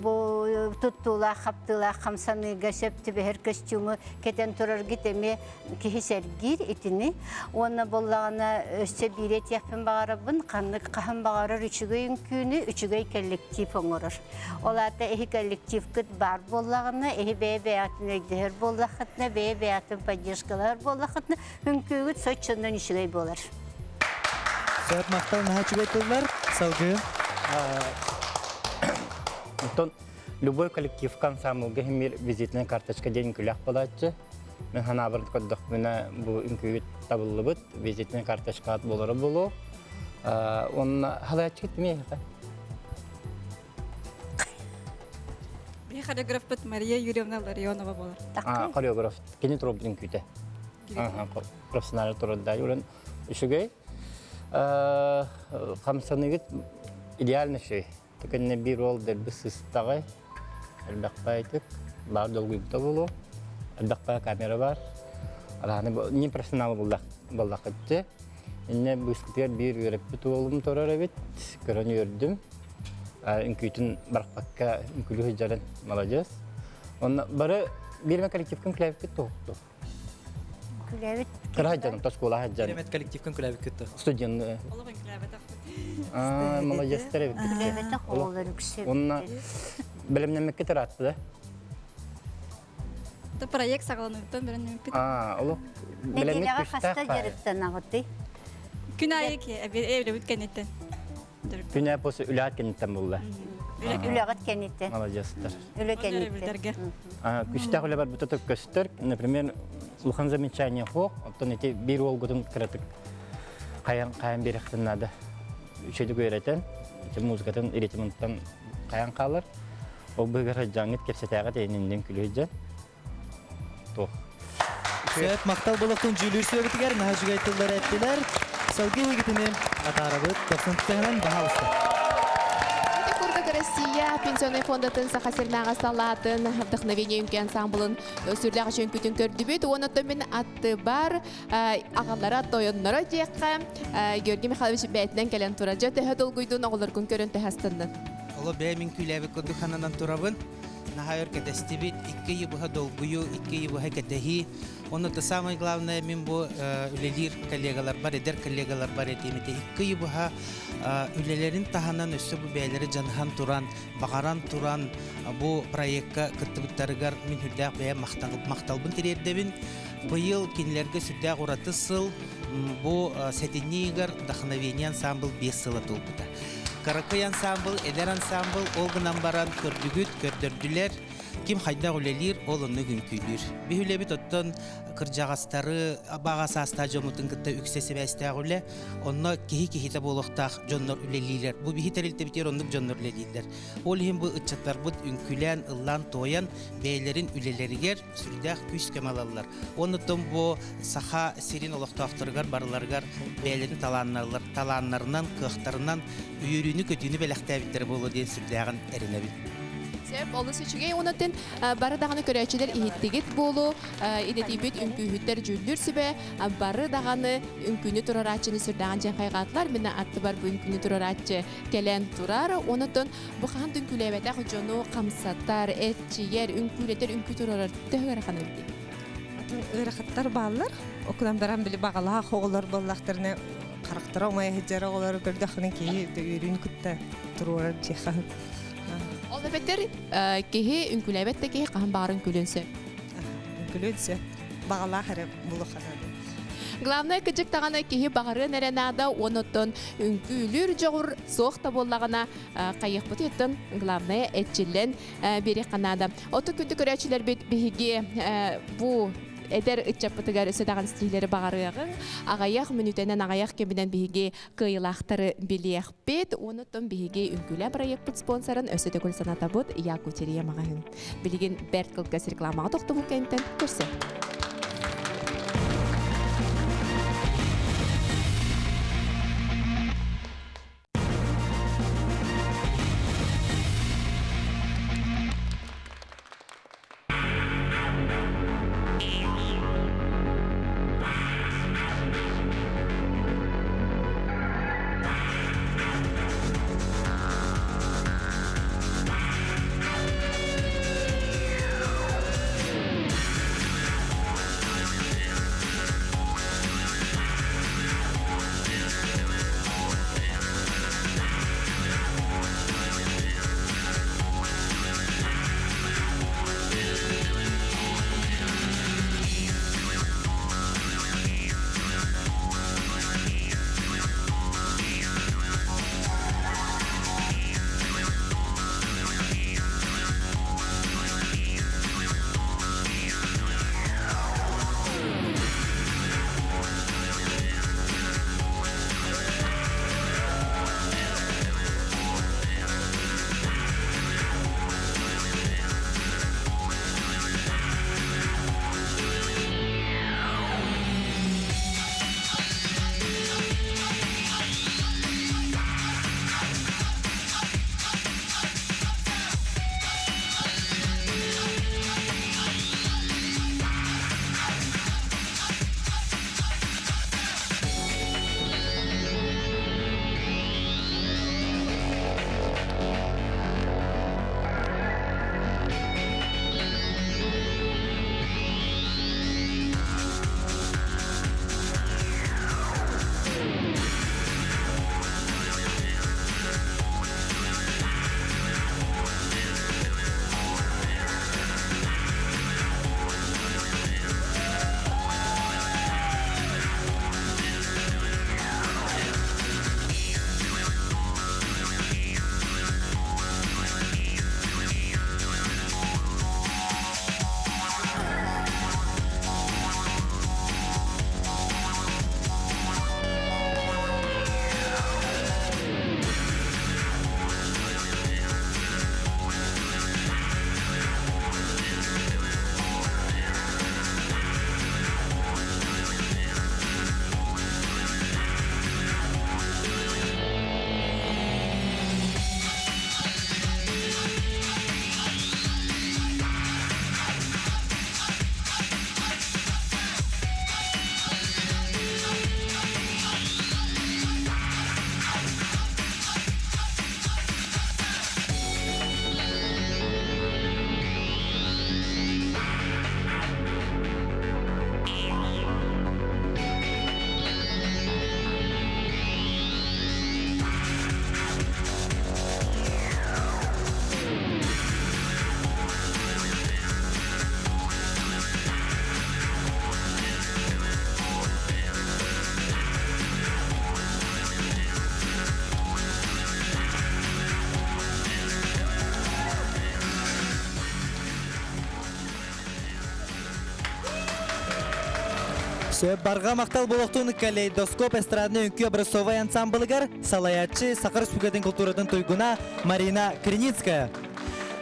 бу туттула, хаптыла, хамсаныга сөпті бәр костюмы кетен тұрар гитеме кихисергир итини. Оны болағына өсте бирет япын бағарабын, қағын бағарыр үчігөй үнкүйіні, үчігөй коллектив оңырыр. Олата эхи коллектив күт бар болағына, эхи бәй-бәятын өйдігер болақытына, бәй-бәятын поддержкалар болақытына, үнкүйгіт сочындан үчігөй болар. Сөп мақтал наға чүгей тұлдар, салғы. Любой коллектив ансамбльге хемир визитная карточка день күләк болатчы. Мен хана барын көддік мені бұл үнкүйіт табылы бұд, визитная карточка ат болары болу. Оны халай атчы кетті ме? Хореограф бұд Мария Юрьевна Ларионова болар. Хореограф. Кені тұрып үнкүйті? Профессионалы тұрыда. Үшігей. Қамсанығыт идеальный шей. Текенне bir ol derbi sыстагы. Элбәкпайтык. Бар долгуйта болу. Элбәкпа камера бар. Аланы не профессионал булдак кетти. Инне быскытыр bir görüp бит олым торар бит. Көрөн йөрдүм. Инкүтүн баракпакка инкүлү жаран молодец. Он бары bir коллективкын клавик токту. Күләбит. Кыраҗан тоскола хаҗан. Биремет коллективкын клавик кетти. Студент. Молодец теребит. Күләбит холлар үксеп. Онна билимнемекке таратты да. Это проект сагаланып беренем бит. Олук билимнек Нелеге күчтә. хаста жарыптан агыты. Күн айы ки эвре бүткәнеттен. Күнә после үләт кенттен булды. Үләгәт кенетте. Молодецтер. Үлә кенетте. Күчтә хәле бар бит көстер. Например, улхан замечание хо, оттон эти бир ол гудун кратык. Каян берехтен нада. Üçüncü öğreten, muzikatın ritminden kayan kalır. O bugün canlıt kersetəyə değinindən külüyəcək. Tox. Söhbət maqtal bulaqtın jüylür söhbətigar nahajıga aytıllar ettiler. Salgı hegitini atarabıt 90-тен baha usta. Курдак Россия пенсионный фондатын сахасырнага салатын вдохновение үнки ансамблын өсүрләгә өчен күтүн көрдүбүт. Онотон мен атты бар агаллара тоyonнора жакка Георгий Михайлович бәйтнән кәлән туража тәһә долгуйдун оглар күн көрөн тәһәстәннән. Оло бәмин күләбе көдү хананан турабын. Нахайр кәдәстибит 2 елга долгую, 2 елга кәдәһи. Оны да самое главное мен бу үлелер коллегалар бар, эдер коллегалар бар этемете 2 елга үлелерин таханан өсө бу бәйләре жанхан туран, багаран туран бу проектка кыттыбыттарыгар мен хүддәк бәя макталбын тирердебин. Бу ел кинләргә сүддә ураты сыл бу сәтиннигар вдохновение ансамбл 5 сыла тулбыта. Каракай ансамбл, эдер ансамбл олгынан баран көрдүгүт, көрдөрдүләр. Ким хайда үлелер, ол оны күн күйлер. Бихүлебит оттон кыржагастары багасы аста жомутун кытта үксеси бәстә үле, онно кихи-кихите болохтак жоннор үлелилер. Бу бихитерилте битер оннук жоннор үлелилер. Ол хим бу ычаттар бут үнкүлән, ыллан, тоян бәйләрин үлелеригер сүрдәк күс кемалалар. Оннотон бу саха сирин олохтактыргар барларгар бәйләрин таланнарынан, кыхтарынан үйрүнү көтүнү беләктәбиттер болу ден сүрдәгән эренебит. Олы сөчүгей онатын бары дағаны көрәчілер ихиттегет болу, идетибет үнкүйіттер жүлдір сүбе, бары дағаны үнкүйіні турарачыны сүрдаған жен қайғатлар, мені атты бар бұл үнкүйіні турарачы келен турар, онатын бұқан үнкүлебетақ жону қамсаттар, әтчиер, үнкүлетер, үнкүй турарар төгір қаны білді. Өрәқаттар балар, оқыдан баран білі бағала қоғылар балақтарына қарақтыра оңай хеджара олар көрдіқінің кейі үйрін күтті тұруарар жеқа. Ол беттер кеһи үнкүләбәттә кеһи каһан барын күлөнсө. Күлөнсө. Багала хәрәп булу ханады. Главное кыжык таганы кеһи багары нәрәнада онотон үнкүлүр жогур соохта боллагана кайык бутыттын главное этчилен бери канада. Оту күндү көрәчиләр бит биһиге бу эдер ичапытыгар өсөдаган стилери багарыгы агаяк мүнүтенен агаяк кеминен биһиге кыйлактары билиэхпит онутон биһиге үнкүлэ проект спонсорын өсөдөгүл санатабыт Якутерия магазин билигин Берткылгас рекламага токтомул кенттен көрсө. Сөп барға мақтал болуқтың калейдоскоп эстрадны үнкі образцовай ансамблыгар салаятчы Сақар Республикатын культурадан тойгуна Марина Криницкая.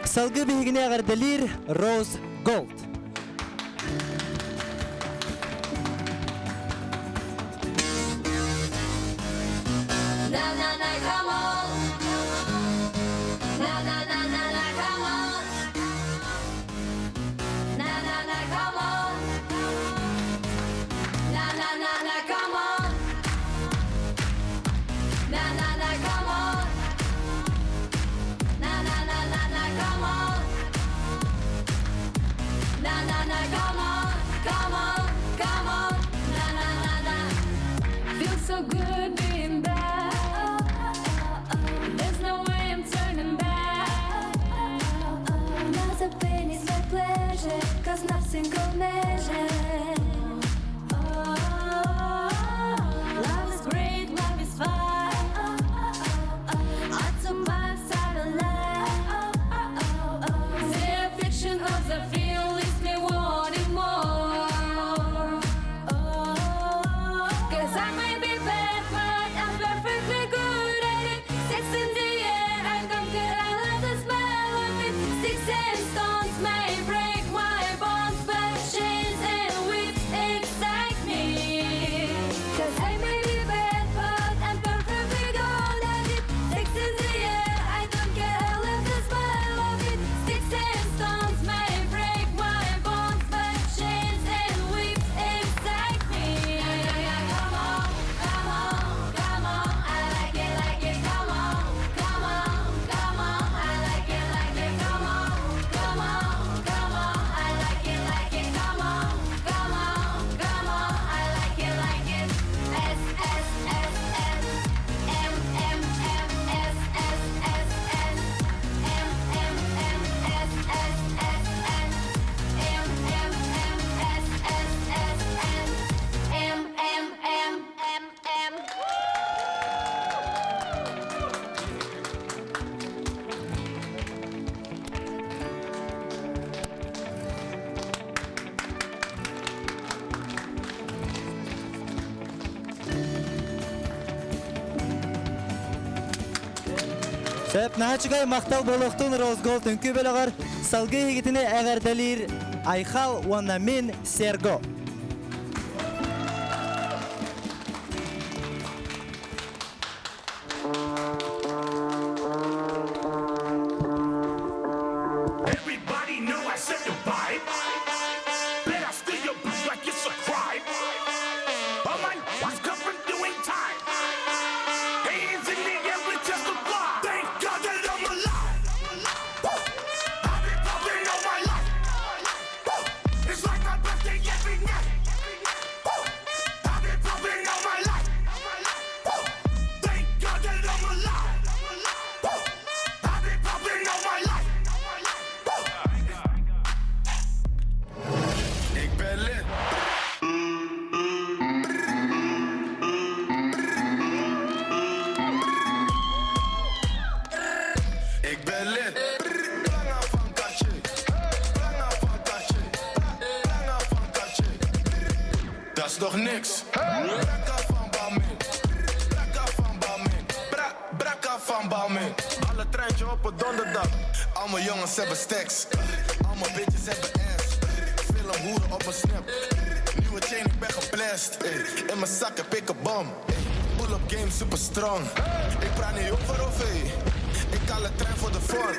Салгы бігіне ағардалир Роуз Голд. So good being back. There's no way I'm turning back. Now the pain is my pleasure, 'cause nothing will measure. Love is great, love is fine. I took my side of life. The affliction of the feel leaves me wanting more. 'Cause I may be bad, but I'm perfectly good at it. Sex in the air, I don't care, I love the smell of it. Sticks and stones may break my bones, but chains and whips excite me. 'Cause I may be bad, but I'm perfectly good at it. Sex in the air, I don't care, I love the smell of it. Sticks and stones may break my bones, but chains and whips excite me. Come on, come on, come on, I like it, come on, come on, come on, I like it, come on, come on, come on, I like it, come on, come on, come on, I like it. S S S S M M M S S S N M M M S S S N M M M S S S N M M M M M. Сөп нағачығай мақтал болуқтың Роуз Голд үнкі бөліғар салгы егітіне әғардалир Айхал Уанамин Серго. Everybody know I set the vibe. Bet I steal your bitch like it's a crime. All my was covered doing time. Hands in the air, we testify. Thank God that I'm alive. I've been popping all my life. It's like my birthday every night. I've been popping all my life. Thank God that I'm alive. I've been popping all my life. Ik ben lit. Ik ben lit. Planga van katje. Planga van katje. Planga van katje. Dat is toch niks? Brakka van Balmin. Brakka van Balmin. Brakka van Balmin. Alle treintje op een donderdag. Allemaal jongens hebben stacks. Allemaal bitches hebben ass. Veel hoeren op een snap. Nieuwe chain, ik ben geblest. In mijn zak heb ik een bom. Pull-up game super strong. Ik praat niet over OV. Ik haal een trein voor de vorm.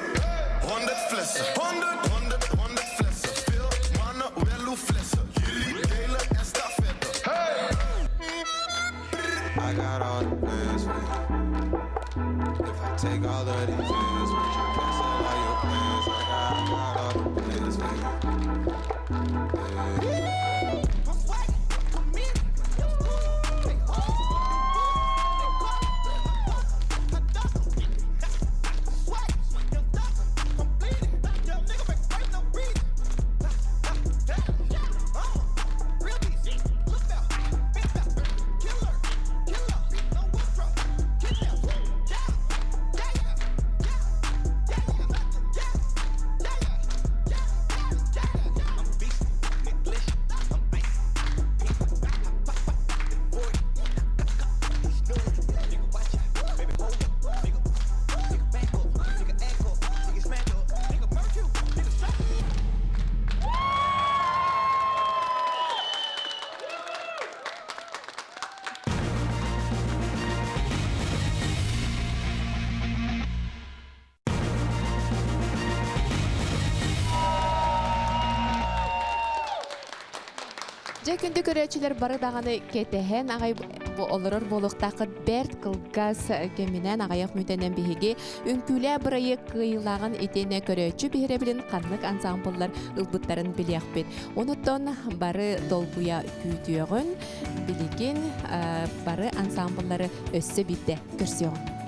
100 flessen. 100 flessen. Veel mannen, wel hoe flessen. Jullie delen en stafetten. Hey! I got all the plans for you. If I take all of these hands, would you cancel all your plans? I got all the plans for you. Yeah. Же күндү көрөчүлөр бары даганы кетехен агай бу олорор болуктакы Берт Кылгас кеминен агаяк мүтенен биһиги үнкүлэ бырайы кыйлаган итене көрөчү биһире билин каннык ансамбльлар ылбыттарын билиякпит. Онуттон бары долгуя күүтүөгөн билигин бары ансамбльлары өссө битте көрсөөн.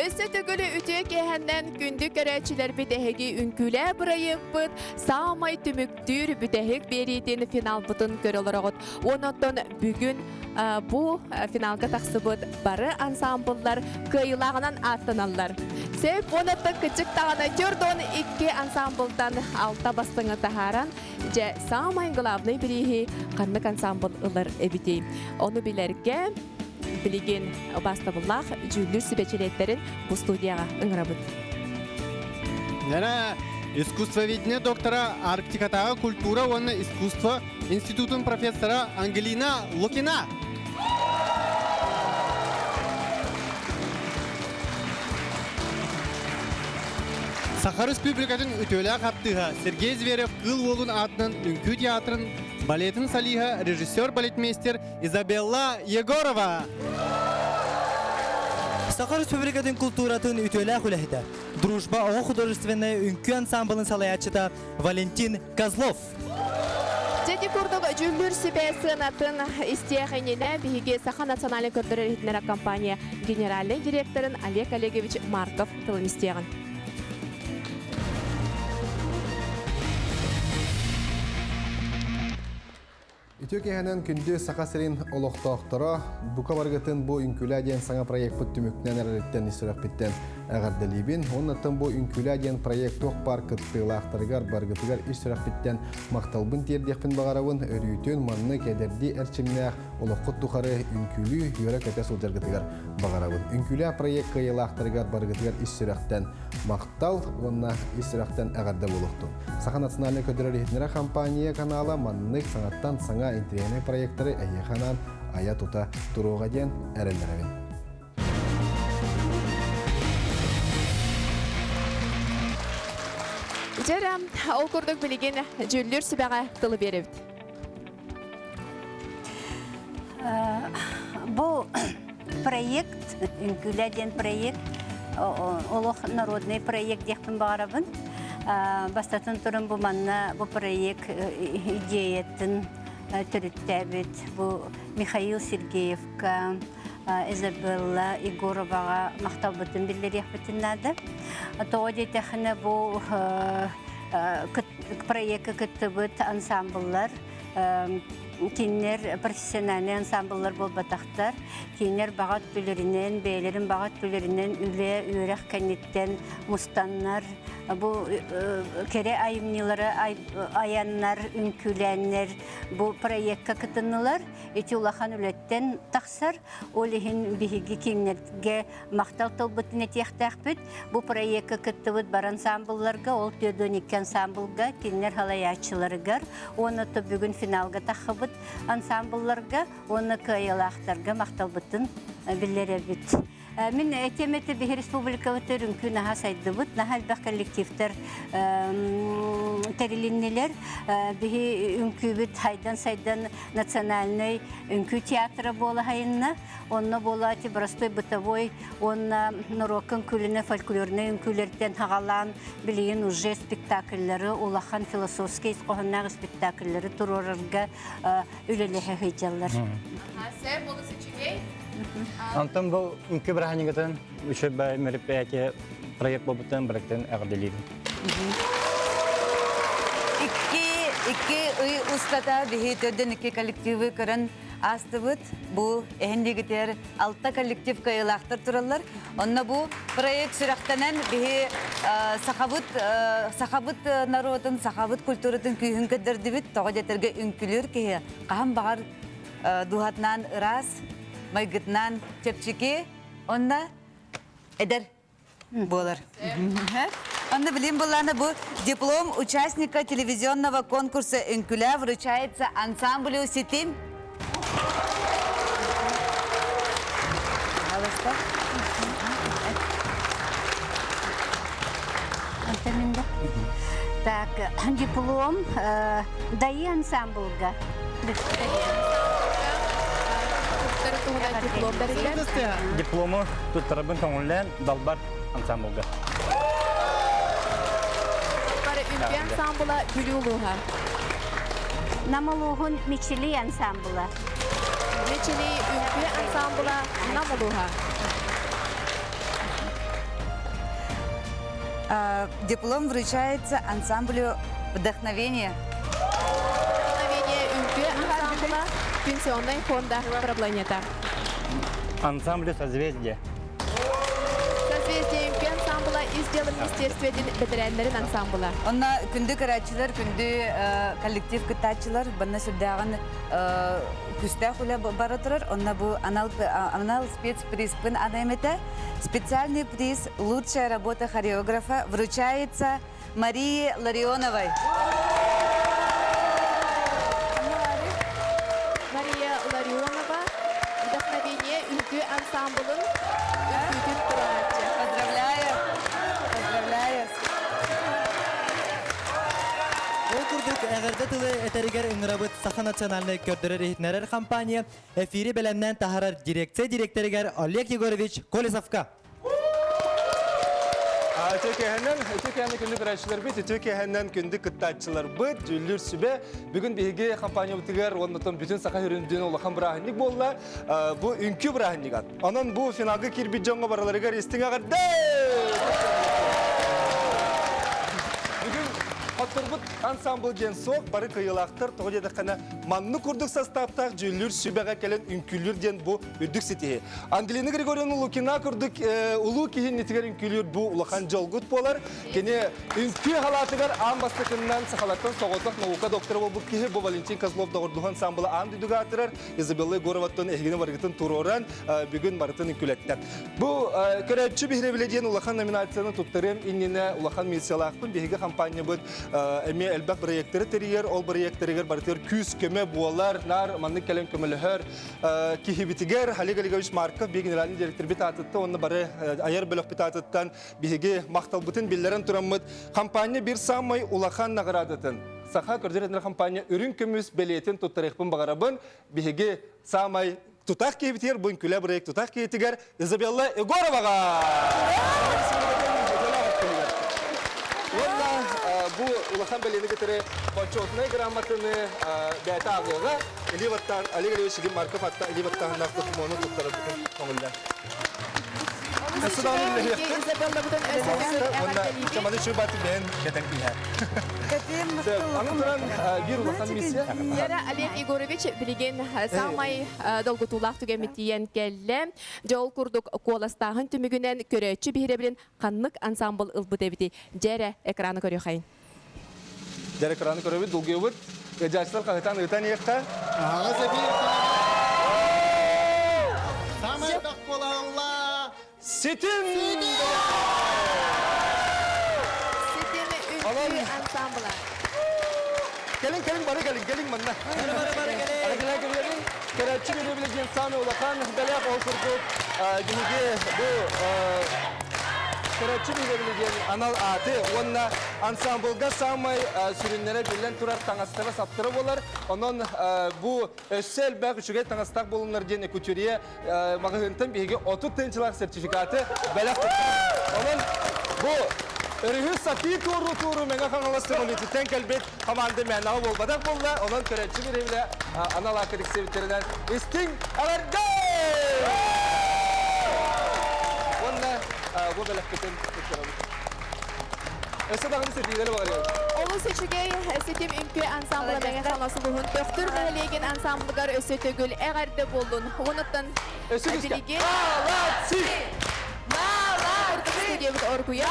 Өссө төгөлі үтіе кехенден күнді көрәчілер бітәхеги үнкүлі бұрайық бұд, саамай түміктүр бітәхек берейден финал бұтын көріліріғыд. Оныттон бүгін бұл финалға тақсы бұд бары ансамбллар кыйлағынан аттыналар. Сөп онытты күчік тағана жүрдон 2 ансамблдан алта бастыңы тахаран, жа саамай главный бірейхи қанмық ансамбл ұлар әбітей. Оны білерге билеген бастабыллах жүллүр сибечелеттерин бу студияга ыңырабыт. Нана искусствоведение доктора Арктикатага культура онна искусство институтун профессора Ангелина Лукина. Сахар Республикатын үтөлі қаптыға Сергей Зверев қыл олын атынан үнкі театрын балетін салиға режиссер-балетмейстер Изабелла Егорова. Сахар Республикатын культуратын үтөлі құлахида. Дружба оң художественный үнкі ансамблын салаячыда Валентин Козлов. Жеди курдук жүлдүр сибесынатын истияхенене биге Саха национальный көрдөрөр компания генеральный директорын Олег Олегович Марков тылын истияған. Үтөкеһенен күндү сакасырын олохтоохторо бука баргатын бу үнкүләден саңа проект бүттүмүкнен эрелеттен исерапиттен агардалибин оннатын бу үнкүләден проект тох парк тылахтаргар баргытыгар исерапиттен макталбын тердехпин багарабын өрүтөн манны кедерди эрчимнех олохкут тухары үнкүлү юра кете сулжаргытыгар багарабын үнкүлә проект кыйлахтаргар баргытыгар исерактен мактал онна исерактен агарда болукту Саха национальный көдөрөр компания канала манны саңаттан саңа интерьерный проекттары әйеханан ая тута туруға ден әрелдеревен. Жара, ол көрдік білеген жүллер сүбәға тылы беріп. Бұл проект, үнкүләден проект, олох народный проект дехпин бағарабын. Бастатын тұрын бұл манна бұл проект идеяттын түріттәбіт. Бұл Михаил Сергеевка, Изабелла Егороваға мақтал бұтын білдер ехбітіннады. Тоғы детехіні бұл проекті күтті бұт ансамбллар, кинер профессиональный ансамбллар бол батақтар, кинер бағат бүлерінен, бейлерін бағат бүлерінен үле үйрек кәнеттен мұстаннар, бұл кере айымнылары, аяннар, үнкүләннер, бұл проектқа кытынылар, эти улахан үлеттен тақсар, олығын бігігі кинерге мақтал толбытын етектәқ бүт, бұл проектқа кытты бұд бар ансамблларға, ол төдөнік ансамблға, кинер халаячыларығар, оны то бүгін финалға тақы бұд ансамблларға, оны кайылақтарға мақтал бұтын білері бүт. Мен әтеметі бігі республика өтір үнкі наға сайды бұд, наға әлбәқ коллективтер тәріліннелер, бігі үнкі бүд хайдан сайдан национальный үнкі театры болы хайынна, онына бола простой бытовой, онына нұрокын күліні фольклорны үнкілерден хағалан білеген уже спектакльлері, олахан философский қоғыннағы спектакльлері тұрорырға үлелігі хейджалар. Сәр, болы сечігей? Антон бұл үнкі бір ханигатын үші бәй мероприятие проект болбытын біріктен әғделейді. Икки үй устата бихи төдден икки коллективы көрін асты бұд. Бұл әхіндегітер алта коллектив кайылақтыр тұралар. Онна бұл проект сүрақтанан бихи сақабыт народын, сақабыт культуратын күйін көддірді бұд. Тоға жетерге үнкілер кейі қағам бағар дұғатнан ұрас, майгытнан чепчики, онна эдер болар. Онна білем боланы бұл диплом участника телевизионного конкурса «Үнкүлә» вручается ансамблю «Ситим». Так, диплом «Даи ансамблга». Дипломы тұттарабын көңілден далбар ансамблға. Бары үнкі ансамбыла бүлі ұлуға? Намалуғын мечели ансамбыла. Мечели үнкі ансамбыла намалуға? Диплом вручается ансамблю «Вдохновение». Вдохновение үнкі ансамбыла пенсионный фонда проблемета. Ансамблю «Созвездие». Созвездие үнкі ансамбыла издел министерстведен бітірәндерін ансамбыла. Онна күнді карачылар, күнді коллектив кытачылар, бұнна сүрдіған күстә құля бары тұрар. Онна бұл анал спецприспын анайметі. Специальный приз «Лучшая работа хореографа» вручается Марии Ларионовой. Мария Ларионова, вдохновение үнкі ансамблын үнкүйден тұрачы. Поздравляю! Поздравляю! Ол күрдік әғірді тылы әтәрігер үңірабыт Саха национальный көрдірер ехтінерер компания эфири бәлемнен тахарар директоригер Олег Егорович Колесовка. Төкеһеннән күндү көрәчләр бит, төкеһеннән күндү кыттачылар бит, жүллүр сүбе. Бүген биге компания битигәр, оннан бүтән саха хөрүндән улахан брахник булла. Бу үнкү брахник ат. Анан бу финалга кирбит җанга бараларга рестиңа гәрдә. Оттырбыт ансамбл ген соқ, бары кыйылақтыр, тоғы деді қана манны күрдік састаптақ жүллүр сүбәға кәлін үнкүлүр ден бұ үрдік сетеге. Ангелина Григорьевна Лукина күрдік ұлу кейін нетігер үнкүлүр бұ ұлақан жолгут болар. Кене үнкү халатығар ан бастықынан сақалаттан соғылтақ наука докторы бұл кейі бұ Валентин Козлов дағырдуған самбылы ан дүдігі атырар. Изабелла Егороваттан әхгені барғытын туроран бүгін барытын үнкүлеттен. Бұл көрәтші бігіребіледен ұлақан номинацияны тұттырым, иннені ұлақан медициялақпын бігігі компания бұд Эме әлбәк проекттері терiyер, ол проекттері бартыр күз көмі буалар, нар, манны кәлем көміліғыр, кихибитигер, Олег Олегович Марков, бе генеральный директор бит атытты, онны бары айыр бөлік бит атыттан бігіге мақтал бұтын беллерін тұрамыд. Компания бір самай улахан нағырадытын. Саха көрдер компания үрін көміз белетін тұттырықпын бағарабын, бігіге самай Tutaq kebitiyer bu ünküle proyekt tutaq kebitiger Izabella Egorova'ga. Valla bu ulakan belini getire Pançotnay gramatını beyta ağıga Elivattan Ali Galevi Şigin Markov hatta Elivattan naklı kumonu tuttarı bütün konular. Isabella budan ösötөгүл Valla çamadı şu batı ben geden bilen. Anıtıran bir ulakan misya. Яра Олег Егорович билеген самай долгутулах түгемитиен келле. Жол курдук коластагын түмүгүнен көрөчү биребилин каннык ансамбл ылбы дебити. Жere экраны көрөйхайын. Jere ekranı көрөбүт, дулгебут. Эжачтар кагытан ытан екка. Ага сефир. Самай дак болалла. Sitin! Sistemi ünkü ansambla. Gelin bari gelin manna. Gelin. Karachi bilebileceğin sami ulakan belak olsurduk. Günüge bu Karachi bilebileceğin anal atı. Onunla ansambulga samay sürünlere bilen turar tangastıra saptıra bolar. Onun bu össel bak üçüge tangastak bulunlar diye ekuturiye mağahıntan bilgi 30 tençiler sertifikatı belak. Onun bu Örühü sati turu mega kanalası polititen kelbet hamandı menav olmadan bulla onun Karachi bileyle anal akadik sevitlerinden isting alarga. Onunla bu belakketin tutarım. Esadağını setiyle bağırıyor. Olu seçüge setim ünkü ansambla mega kanalası buhun. Döktür nölegin ansamblıgar ösötөгүл ägärde bolun. Onuttan biligi. Malatsi! Stüdyomuz orguya.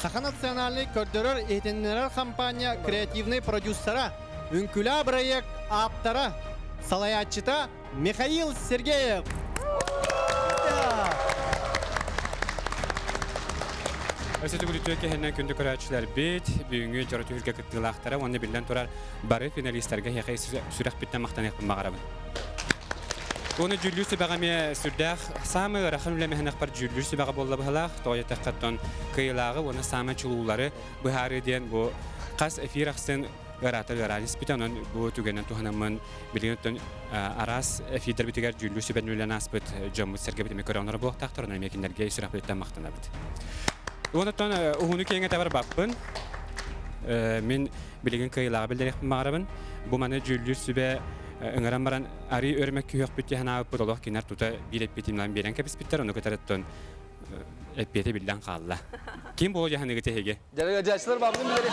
Саха национальный көрдөрөр этеннерер компания креативный продюсера Үнкүлä проект аптара салаятчыта Михаил Сергеев. Өсөтөгүл үтөкө хеннен күндү көрөчүлөр бит бүгүнгү жарыты хүлкө кыттылактара оны билен турар бары финалисттерге хакай сүрөк биттен мактан якын магарабын. Оны жүллүсү багаме сүрдах самы рахан үлеме ханак бар жүллүсү бага болла бахалах тоята каттан кыйлагы оны самы чулуулары бухары ден бу кас эфираксын гарата гаралис битанын бу түгенен туханамын билгенден арас эфирдер битигер жүллүсү бен үлен аспыт жому серге битеме көрөнөр бу тактырына мекиндерге сүрөк биттен мактанабыт. Онотон ухуну кеңе табар баппын. Мен билген кыйлагы билдерек магарабын. Бу маны жүллүсү бе Öngören baran ari örmek köyök bitti hana podolog kinar tuta bilet bitimden beren kapis bitter onu kötüretten epiyete bilden kalla. Kim bu jahanı gete hege? Jarı jaçlar babın bileri.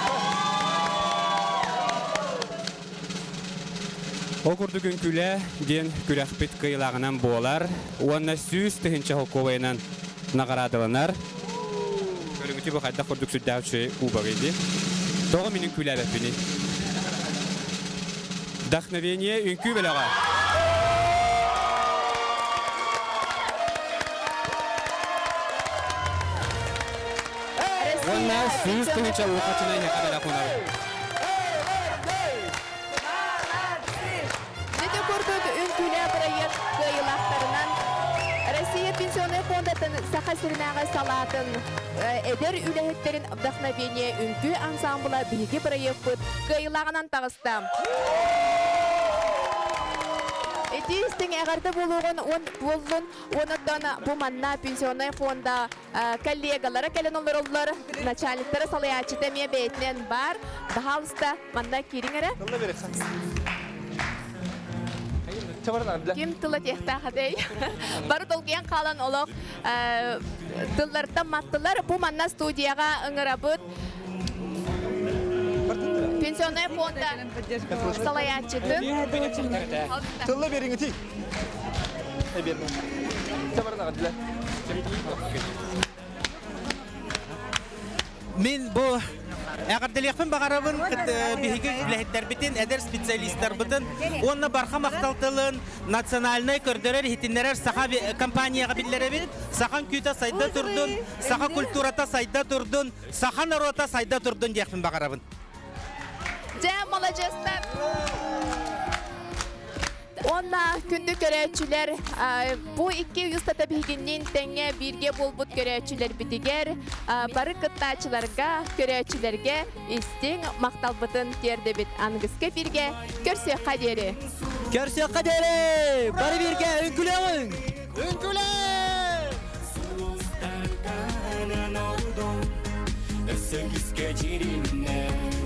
O kurdu günküle diyen kürek bit kıyılağından boğalar. Ona süz tühünçe hokovayla nagaradalanar. Körüngütü bu kadda kurduk süddavçı ubağıydı. Doğu minin küle bepini. Вдохновение үнкү белага. Онна сүз тынча укатына якада кунар. Жете көрдік үнкүле проект кыйылактарынан Россия пенсионный фондатын саха сирнага салатын эдер үлехеттерин вдохновение үнкү ансамбла биги проект кыйылагынан тагыстам. Этистин әгәрдә булугын болдун, онаттан бу манна пенсионный фонда коллегалары келен олар начальниктары салаячыта ме бетнен бар. Бахалста манна кириңере. Ким тылы техта хадей. Бары толген калан олок тылларда маттылар бу манна студияга ыңырабыт. Пенсионный фонда салаячыты. Тылла бериңи ти. Берме. Табарына гадиле. Мен бу әгәрделекпен багарабын биһиге үләһеттер битен әдер специалисттар битен онны барха макталтылын национальный көрдөрөр хитиннерер саха компанияга биллере бит сахан күтә сайда турдун саха культурата сайда турдун саха народа сайда турдун дияқпен багарабын. Молодецтер. Onna күндү көрөөчүлөр бу 200 татабигинин теңе бирге болбут көрөөчүлөр битигер бары кыттаачыларга көрөөчүлөргө истиң макталбытын тердебит ангыска бирге көрсө кадери. Көрсө кадери! Бары бирге үңкүлөңүң! Esse que esquece de mim,